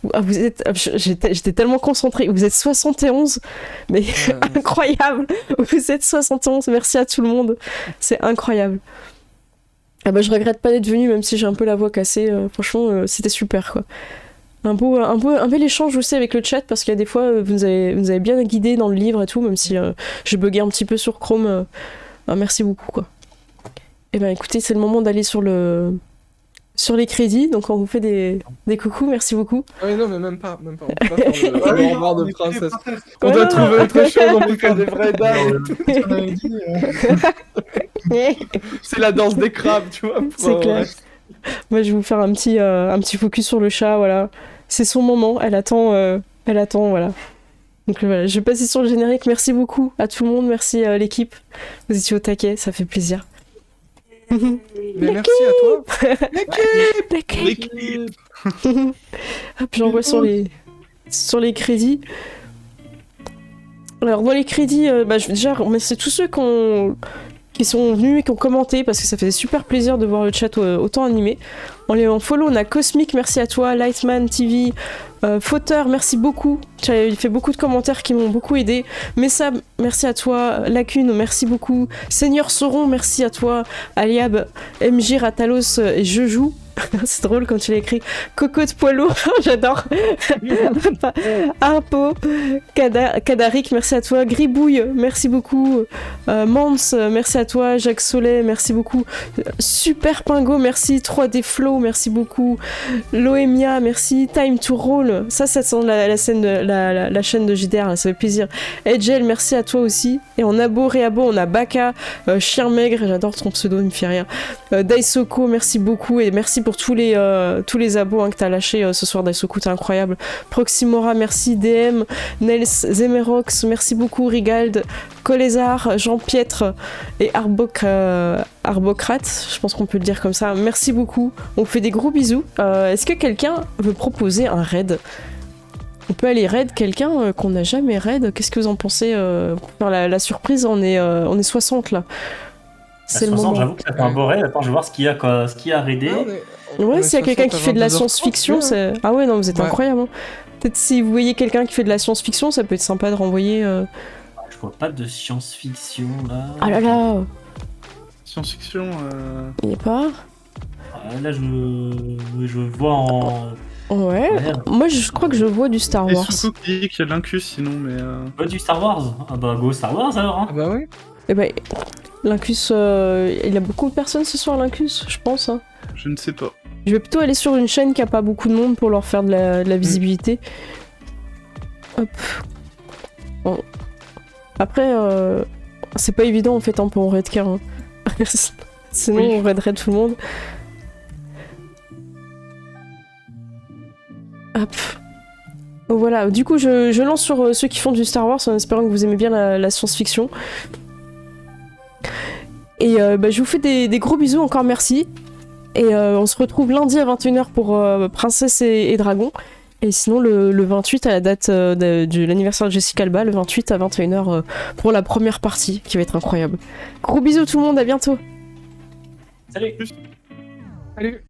S1: Vous êtes, j'étais tellement concentrée. Vous êtes 71, mais incroyable. Vous êtes 71. Merci à tout le monde. C'est incroyable. Ah bah je regrette pas d'être venue, même si j'ai un peu la voix cassée. Franchement, c'était super, quoi. Un bel échange aussi avec le chat, parce qu'il y a des fois vous nous avez bien guidé dans le livre et tout, même si je buguais un petit peu sur Chrome. Merci beaucoup, quoi. Eh ben écoutez, c'est le moment d'aller sur les crédits, donc on vous fait des coucous, merci beaucoup.
S2: Ah oui, non, mais même pas. On peut pas faire le au revoir de princesse. On
S1: Ouais,
S2: doit
S1: non,
S2: trouver
S1: non.
S2: autre chose, on peut faire des vraies dames.
S4: On avait dit,
S2: C'est la danse des crabes, tu vois.
S1: C'est clair. Moi, je vais vous faire un petit focus sur le chat, voilà. C'est son moment, elle attend, voilà. Donc voilà, je vais passer sur le générique. Merci beaucoup à tout le monde, merci à l'équipe. Vous étiez au taquet, ça fait plaisir.
S2: Mais merci à toi.
S1: L'équipe. Hop, j'envoie sur les crédits. Alors dans les crédits, je vais déjà remercier tous ceux qui sont venus et qui ont commenté, parce que ça faisait super plaisir de voir le chat autant animé. En follow, on a Cosmic, merci à toi, Lightman TV, Fauteur, merci beaucoup. Tu as fait beaucoup de commentaires qui m'ont beaucoup aidé. Messab, merci à toi. Lacune, merci beaucoup. Seigneur Sauron, merci à toi. Aliab, MJ Ratalos et Je joue. C'est drôle quand tu l'as écrit. Coco de Poilot, j'adore. Harpo, Kadaric, merci à toi. Gribouille, merci beaucoup. Mans, merci à toi. Jacques Solet, merci beaucoup. Super Pingo, merci. 3D Flow, merci beaucoup. Loemia, merci. Time to Roll, ça sent la chaîne de JDR, là, ça fait plaisir. Edgel, merci à toi aussi. Et en abo, réabo, on a Baka, Chien Maigre, j'adore ton pseudo, il me fait rire. Daisoko, merci beaucoup. Et merci pour tous les abos que t'as lâchés ce soir, Daisoko, t'es incroyable. Proximora, merci. DM, Nels Zemerox, merci beaucoup. Rigald, Colézard, Jean-Pietre et Arbocrate, je pense qu'on peut le dire comme ça. Merci beaucoup. On fait des gros bisous. Est-ce que quelqu'un veut proposer un raid? On peut aller raid quelqu'un qu'on n'a jamais raid. Qu'est-ce que vous en pensez? Pour faire la surprise, on est 60 là. C'est le
S3: 60,
S1: moment.
S3: j'avoue que ça fait un beau raid. Attends, je vais voir ce qu'il y a, quoi. Ce qu'il y a à raider.
S1: Ouais, s'il y a quelqu'un qui fait de la
S2: 22h30,
S1: science-fiction,
S2: c'est
S1: c'est... Ah ouais, non, vous êtes
S2: Ouais.
S1: incroyable. Hein. Peut-être si vous voyez quelqu'un qui fait de la science-fiction, ça peut être sympa de renvoyer...
S3: Je vois pas de science-fiction là.
S1: Ah là là,
S5: Science-fiction.
S1: il y a pas...
S3: Là, je vois en.
S1: Ouais.
S3: Merde.
S1: Moi, je crois que je vois du Star
S5: Et
S1: Wars.
S5: Soukou qui dit qu'il y a de l'Incus sinon, mais.
S3: Pas du Star Wars. Ah bah, go Star Wars alors. Hein.
S2: Ah bah oui.
S1: Eh ben, l'Incus... il y a beaucoup de personnes ce soir, l'Incus, je pense. Hein.
S5: Je ne sais pas.
S1: Je vais plutôt aller sur une chaîne qui a pas beaucoup de monde pour leur faire de la visibilité. Hop. Bon. Après, c'est pas évident en fait hein, pour raid car. Hein. Sinon,
S5: Oui.
S1: on raiderait tout le monde. Hop. Donc voilà, du coup, je lance sur ceux qui font du Star Wars en espérant que vous aimez bien la science-fiction. Et bah, je vous fais des gros bisous, encore merci. Et on se retrouve lundi à 21h pour Princesse et Dragon. Et sinon, le 28, à la date de l'anniversaire de Jessica Alba, le 28 à 21h pour la première partie, qui va être incroyable. Gros bisous tout le monde, à bientôt.
S3: Salut.
S2: Salut.